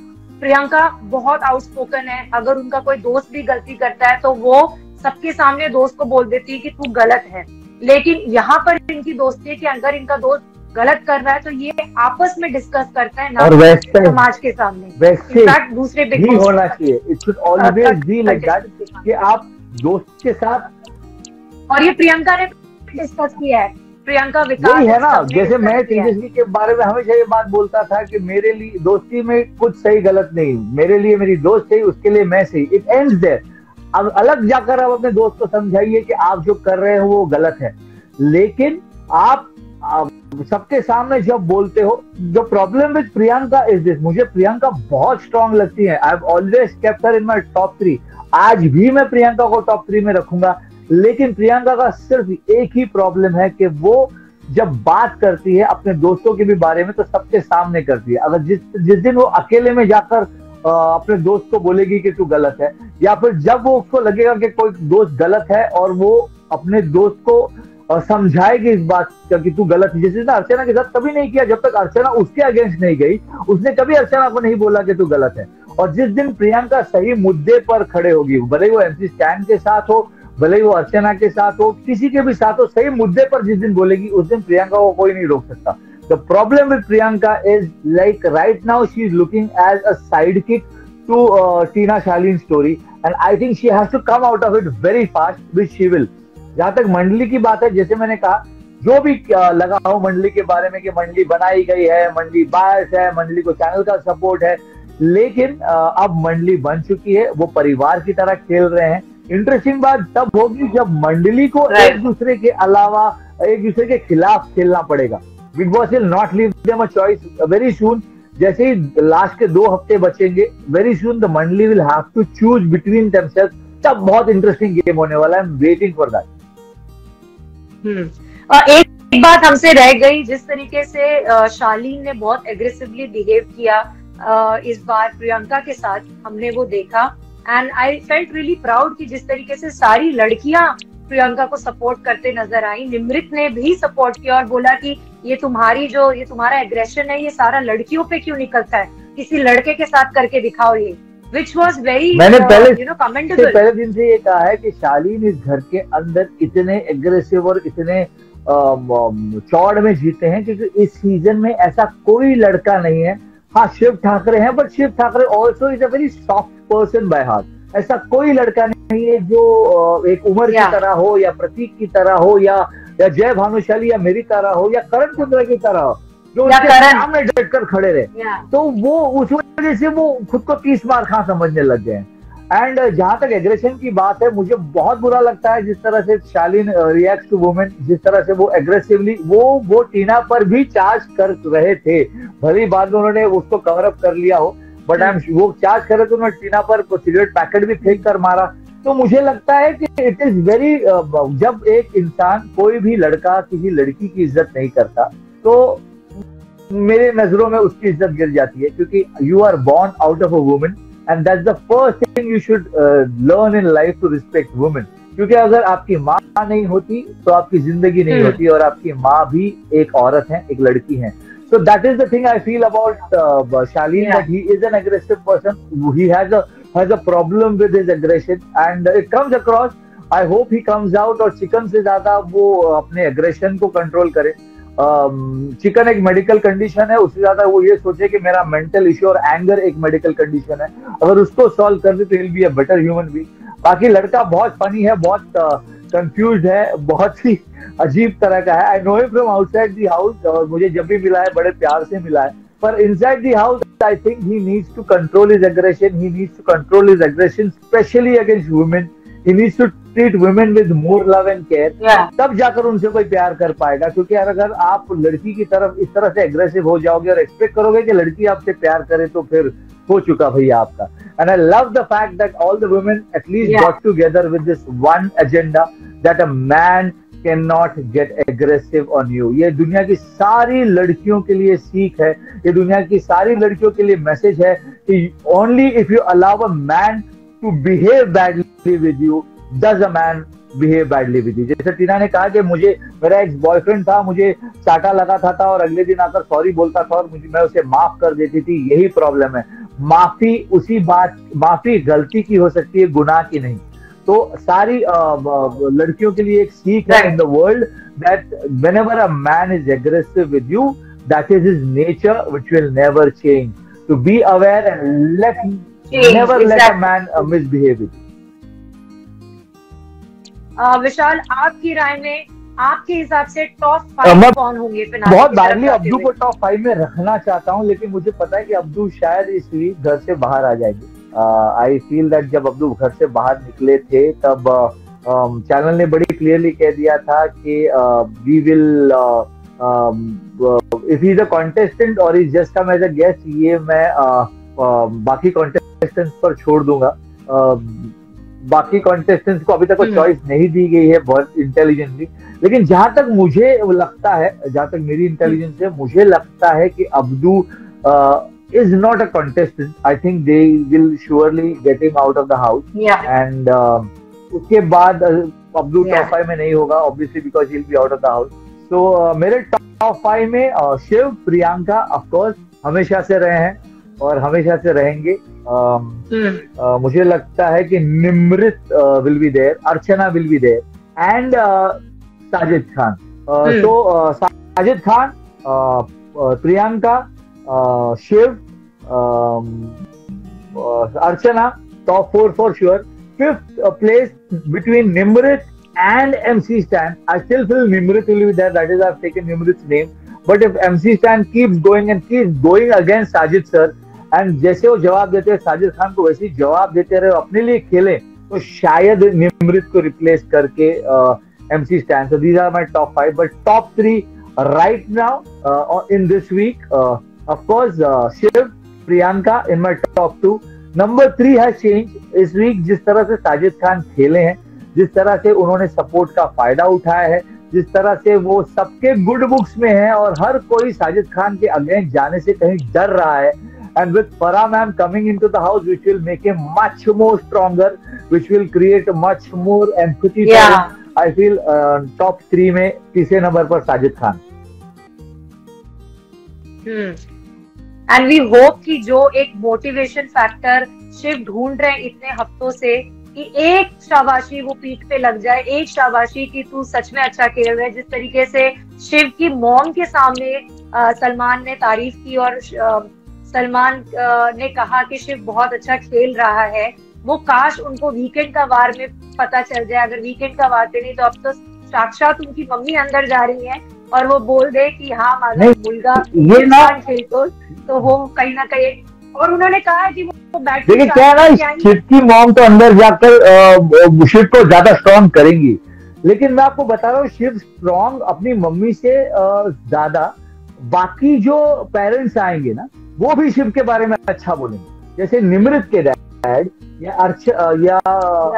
प्रियंका बहुत आउटस्पोकन है, अगर उनका कोई दोस्त भी गलती करता है तो वो सबके सामने दोस्त को बोल देती है कि तू गलत है। लेकिन यहाँ पर इनकी दोस्ती है कि अगर इनका दोस्त गलत कर रहा है तो ये आपस में डिस्कस करता है, ना समाज के सामने। इनफैक्ट दूसरे बिग बॉस होना चाहिए, it should always be like that कि आप दोस्त के साथ। और ये प्रियंका ने डिस्कस किया है, प्रियंका विकास है ना। जैसे मैं तेजस्वी के बारे में हमेशा ये बात बोलता था कि मेरे लिए दोस्ती में कुछ सही गलत नहीं, मेरे लिए मेरी दोस्त सही, उसके लिए मैं सही, इट एंड्स देयर। अब अलग जाकर आप अपने दोस्त को समझाइए कि आप जो कर रहे हो वो गलत है, लेकिन आप सबके सामने जब बोलते हो, जो problem with Priyanka is this, मुझे प्रियंका बहुत स्ट्रांग लगती है। आई have always kept her in my top 3, आज भी मैं प्रियंका को टॉप 3 में रखूंगा। लेकिन प्रियंका का सिर्फ एक ही प्रॉब्लम है कि वो जब बात करती है अपने दोस्तों के भी बारे में तो सबके सामने करती है। अगर जिस जिस दिन वो अकेले में जाकर अपने दोस्त को बोलेगी कि तू गलत है, या फिर जब वो उसको लगेगा कि कोई दोस्त गलत है और वो अपने दोस्त को समझाएगी इस बात का कि तू गलत है, जैसे अर्चना के साथ कभी नहीं किया। जब तक अर्चना उसके अगेंस्ट नहीं गई, उसने कभी अर्चना को नहीं बोला कि तू गलत है। और जिस दिन प्रियंका सही मुद्दे पर खड़े होगी, भले ही वो MC स्टैन के साथ हो, भले ही वो अर्चना के साथ हो, किसी के भी साथ हो, सही मुद्दे पर जिस दिन बोलेगी उस दिन प्रियंका को कोई नहीं रोक सकता। The problem with Priyanka is like right now she is looking as a sidekick to Tina Shaline's story, and I think she has to come out of it very fast, which she will. जहां तक मंडली की बात है, जैसे मैंने कहा, जो भी लगा हो मंडली के बारे में कि मंडली बनाई गई है, मंडली बायस है, मंडली को चैनल का सपोर्ट है, लेकिन अब मंडली बन चुकी है, वो परिवार की तरह खेल रहे हैं। इंटरेस्टिंग बात तब होगी जब मंडली को एक दूसरे के अलावा एक दूसरे के खिलाफ खेलना पड़ेगा। Bigg Boss will not leave them a choice very soon. जैसे ही लास्ट के 2 हफ्ते बचेंगे, वेरी सून द मंडली will have to choose between themselves. तब बहुत इंटरेस्टिंग गेम होने वाला है। I am waiting for that. एक बात हमसे रह गई, जिस तरीके से शालीन ने बहुत एग्रेसिवली बिहेव किया इस बार प्रियंका के साथ, हमने वो देखा। And I felt really proud कि जिस तरीके से सारी लड़कियां प्रियंका को सपोर्ट करते नजर आई। निमृत ने भी सपोर्ट किया और बोला कि ये तुम्हारा एग्रेशन है, ये सारा लड़कियों पे क्यों निकलता है, किसी लड़के के साथ करके दिखाओ ये, which was very मैंने commendable। पहले दिन से ये कहा है कि शालीन इस घर के अंदर इतने एग्रेसिव और इतने चौड़ में जीते हैं क्योंकि इस सीजन में ऐसा कोई लड़का नहीं है। हाँ, शिव ठाकरे हैं, but Shiv Thackeray also is a very soft person by heart. ऐसा कोई लड़का नहीं है जो एक उमर की तरह हो, या प्रतीक की तरह हो, या जय भानुशाली या मेरी तरह हो, या करण कुंद्रा की तरह हो, जो उसके सामने डट कर खड़े रहे। तो वो उस वजह से वो खुद को 30 मार खा समझने लग गए हैं। एंड जहां तक एग्रेशन की बात है, मुझे बहुत बुरा लगता है जिस तरह से शालीन रिएक्ट टू वुमेन, जिस तरह से वो एग्रेसिवली वो टीना पर भी चार्ज कर रहे थे। भली बाद में उन्होंने उसको कवर अप कर लिया हो, बट वो चार्ज कर रहे थे, उन्होंने टीना पर सिगरेट पैकेट भी फेंक कर मारा। तो मुझे लगता है कि इट इज वेरी, जब एक इंसान, कोई भी लड़का किसी लड़की की इज्जत नहीं करता तो मेरे नजरों में उसकी इज्जत गिर जाती है, क्योंकि you are born out of a woman and that's the first thing you should learn in life, to respect women. क्योंकि अगर आपकी माँ नहीं होती तो आपकी जिंदगी नहीं होती, और आपकी माँ भी एक औरत है, एक लड़की है। So that is the thing I feel about Shaleen, that he is an aggressive person. He has a problem with his aggression and it comes across. I hope he comes out और चिकन से ज्यादा वो अपने aggression को कंट्रोल करे। चिकन एक मेडिकल कंडीशन है, उससे ज्यादा वो ये सोचे कि मेरा मेंटल इश्यू और एंगर एक मेडिकल कंडीशन है, अगर उसको सॉल्व कर दे तो he'll be a better human being। बाकी लड़का बहुत फनी है, बहुत कंफ्यूज है, बहुत ही अजीब तरह का है। I know him from outside the house, और मुझे जब भी मिला है बड़े प्यार से मिला है, पर inside the house I think he needs to control his aggression. He needs to control his aggression specially against women. He needs to treat women with more love and care, तब जाकर उनसे कोई प्यार कर पाएगा। क्योंकि अगर आप लड़की की तरफ इस तरह से एग्रेसिव हो जाओगे और एक्सपेक्ट करोगे कि लड़की आपसे प्यार करे, तो फिर हो चुका भैया आपका। And I love the fact that all the women at least got together with this one agenda, that a man cannot get aggressive on you। ये दुनिया की सारी लड़कियों के लिए सीख है, ये दुनिया की सारी लड़कियों के लिए मैसेज है कि only if you allow a man to behave badly with you, does a man behave badly with you। जैसे टीना ने कहा कि मेरा एक्स बॉयफ्रेंड था, मुझे चाटा लगाता था और अगले दिन आकर सॉरी बोलता था और मैं उसे माफ कर देती थी। यही प्रॉब्लम है, माफी गलती की हो सकती है, गुनाह की नहीं। तो सारी लड़कियों के लिए एक सीख है in the world, that whenever a man is aggressive with you, that is his nature which will never change. To be aware and never let a man misbehave with you. Vishal, आपकी राय में, आपके हिसाब से टॉप 5 कौन होंगे? बहुत बैडली अब्दू को टॉप 5 में रखना चाहता हूं, लेकिन मुझे पता है कि अब्दू शायद इस वीक घर से बाहर आ जाएंगे। आई फील दैट जब अब्दू घर से बाहर निकले थे तब चैनल ने बड़ी क्लियरली कह दिया था कि we will, if he is a contestant और is just come as a guest, ये मैं बाकी कॉन्टेस्टेंट्स पर छोड़ दूंगा। बाकी कॉन्टेस्टेंट्स को अभी तक कोई चॉइस नहीं दी गई है बहुत इंटेलिजेंटली, लेकिन जहां तक मुझे लगता है, जहां तक मेरी इंटेलिजेंस है, मुझे लगता है कि Abdu is not a contestant. I think they will surely get him out of the house. Yeah. And उसके बाद अब्दू टॉप 5 में नहीं होगा, obviously because he'll be out of the house. So मेरे टॉप 5 में शिव, प्रियंका of course हमेशा से रहे हैं और हमेशा से रहेंगे. मुझे लगता है कि Nimrit will be there, Archana will be there, and Sajid Khan. So Sajid Khan, Priyanka, Shiv, Archana, top 4 for sure. 5th place between Nimrit and MC Stan. I still feel Nimrit will be there. That is, I've taken Nimrit's name. But if MC Stan keeps going and keeps going against Sajid sir, and जैसे वो जवाब देते हैं साजिद खान को वैसे ही जवाब देते रहे, अपने लिए खेलें, तो शायद निमृत को रिप्लेस करके MC Stan. So these are my top 5. But top 3 right now in this week. Of course, Shiv, Priyanka in my top 2. Number 3 has changed. इस वीक जिस तरह से साजिद खान खेले हैं, जिस तरह से उन्होंने सपोर्ट का फायदा उठाया है, जिस तरह से वो सबके गुड बुक्स में है और हर कोई साजिद खान के अगेंस्ट जाने से कहीं डर रहा है. And with Farah ma'am coming into the house, which will make him much more stronger, which will create much more empathy for him. I feel top 3 में तीसरे नंबर पर Sajid Khan. And we hope कि जो एक मोटिवेशन फैक्टर शिव ढूंढ रहे हैं इतने हफ्तों से, कि एक शाबाशी वो पीठ पे लग जाए, एक शाबाशी कि तू सच में अच्छा खेल रहा है. जिस तरीके से शिव की मॉम के सामने सलमान ने तारीफ की और सलमान ने कहा कि शिव बहुत अच्छा खेल रहा है, वो काश उनको वीकेंड का वार में पता चल जाए. अगर वीकेंड का वार पे नहीं तो अब तो साक्षात उनकी मम्मी अंदर जा रही है और वो बोल दे कि हाँ माझा मुलगा ये ना खेलतो, तो वो कहीं ना कहीं. और उन्होंने कहा कि वो बैट देखिए क्या है ना, शिव की मॉम तो अंदर जाकर शिव को ज्यादा स्ट्रॉन्ग करेंगी, लेकिन मैं आपको बता रहा हूँ शिव स्ट्रॉन्ग अपनी मम्मी से ज्यादा बाकी जो पेरेंट्स आएंगे ना वो भी शिव के बारे में अच्छा बोलेंगे. जैसे निमृत के डैड या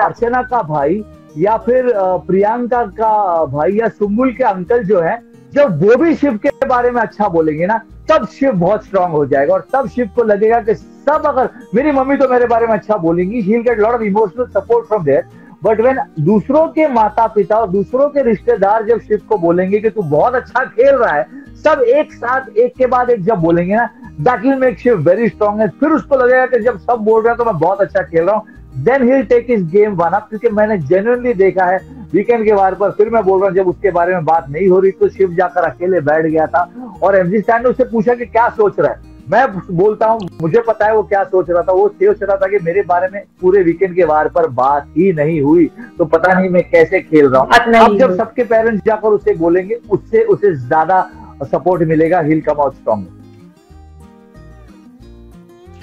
अर्चना का भाई या फिर प्रियंका का भाई या सुम्बुल के अंकल जो है, जब वो भी शिव के बारे में अच्छा बोलेंगे ना, तब शिव बहुत स्ट्रांग हो जाएगा और तब शिव को लगेगा कि सब, अगर मेरी मम्मी तो मेरे बारे में अच्छा बोलेंगी, he will get lot of emotional support from there. But when दूसरों के माता पिता और दूसरों के रिश्तेदार जब शिव को बोलेंगे कि तू बहुत अच्छा खेल रहा है, सब एक साथ एक के बाद एक जब बोलेंगे ना, that will make Shiv very strong. है फिर उसको लगेगा कि जब सब बोल रहे हैं तो मैं बहुत अच्छा खेल रहा हूँ, then he will take his game one up. क्योंकि मैंने जेन्युइनली देखा है वीकेंड के वार पर, फिर मैं बोल रहा हूँ, जब उसके बारे में बात नहीं हो रही तो शिव जाकर अकेले बैठ गया था और एमजी स्टैन ने उससे पूछा कि क्या सोच रहा है. मैं बोलता हूँ मुझे पता है वो क्या सोच रहा था. वो सोच रहा था कि मेरे बारे में पूरे वीकेंड के वार पर बात ही नहीं हुई तो पता नहीं मैं कैसे खेल रहा हूँ. अब जब सबके पेरेंट्स जाकर उसे बोलेंगे, उससे उसे ज्यादा सपोर्ट मिलेगा. He will come out strong.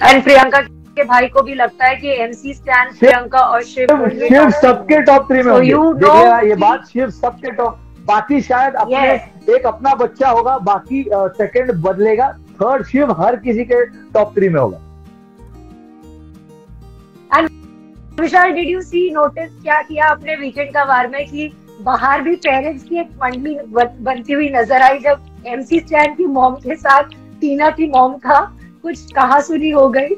And Priyanka के भाई को भी लगता है कि एमसी स्टैन, प्रियंका और शिव सबके टॉप 3 में होंगे. ये बात शिव सबके टॉप, बाकी शायद अपने एक अपना बच्चा होगा, बाकी सेकंड बदलेगा, थर्ड शिव हर किसी के टॉप 3 में होगा. And Vishal, did you see, notice क्या किया अपने वीकेंड का वार में कि बाहर भी पेरेंट्स की एक मंडली बनती हुई नजर आई जब एमसी स्टैन की मॉम के साथ टीना की मॉम का कुछ कहा सुनी हो गई.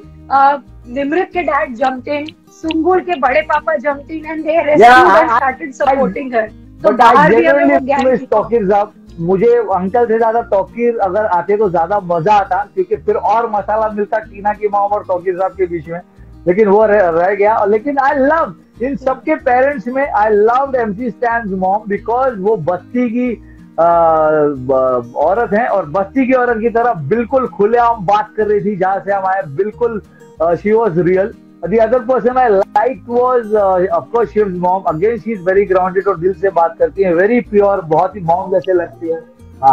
निमृत के डैड jumped in, सुम्बुल के बड़े पापा jumped in and they rescued and started supporting her. तो बाहर भी हमें वो गैंग. मुझे अंकल से ज्यादा तौकीर अगर आते तो ज्यादा मजा आता, क्योंकि फिर और मसाला मिलता टीना की मॉम और तौकीर साहब के बीच में, लेकिन वो रह गया. लेकिन आई लव इन सबके पेरेंट्स में, I love MC Stan's mom because वो बस्ती की औरत है और बस्ती की औरत की तरह बिल्कुल खुलेआम बात कर रही थी. जहां से हम आए बिल्कुल she was real. The other person I liked was of course Shiv's mom. Again she is very grounded और दिल से बात करती है, very pure, बहुत ही मॉम जैसे लगती है.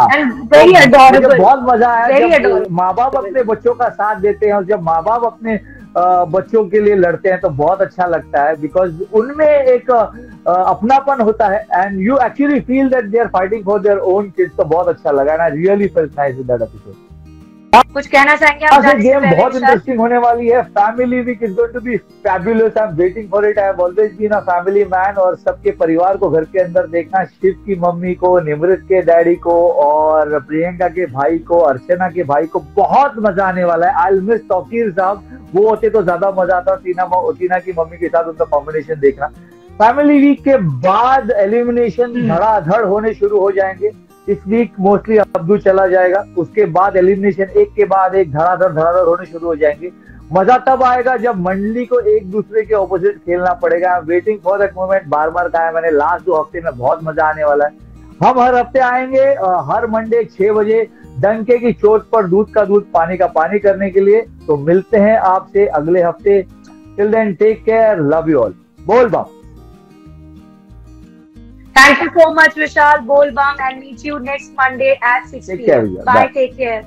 And very adorable. बहुत मजा आया जब माँ बाप अपने बच्चों का साथ देते हैं और जब माँ बाप अपने बच्चों के लिए लड़ते हैं तो बहुत अच्छा लगता है, बिकॉज उनमें एक अपनापन होता है and you actually feel that they are fighting for their own kids. तो बहुत अच्छा लगा. And I really felt nice with that episode. कुछ कहना चाहेंगे आप? गेम बहुत इंटरेस्टिंग होने वाली है। Family week is going to be fabulous. I am waiting for it. I have always been a family man. और सबके परिवार को घर के अंदर देखना, शिव की मम्मी को, निमृत के डैडी को, और प्रियंका के भाई को, अर्चना के भाई को, बहुत मजा आने वाला है। आई विल मिस तौकीर साहब, वो होते तो ज्यादा मजा आता। टीना की मम्मी के साथ उनका कॉम्बिनेशन देखना। फैमिली वीक के बाद एलिमिनेशन धड़ाधड़ होने शुरू हो जाएंगे। इस वीक मोस्टली अब्दू चला जाएगा, उसके बाद एलिमिनेशन एक के बाद एक धड़ाधड़ होने शुरू हो जाएंगे। मजा तब आएगा जब मंडली को एक दूसरे के ऑपोजिट खेलना पड़ेगा। Waiting for that moment. बार बार कहा है मैंने, लास्ट 2 हफ्ते में बहुत मजा आने वाला है। हम हर हफ्ते आएंगे, हर मंडे 6 बजे, डंके की चोट पर दूध का दूध पानी का पानी करने के लिए। तो मिलते हैं आपसे अगले हफ्ते। Till then take care, love you all. बोल बम। Thank you so much, Vishal. Bol Bam, and meet you next Monday at 6 p.m. Bye. Take care.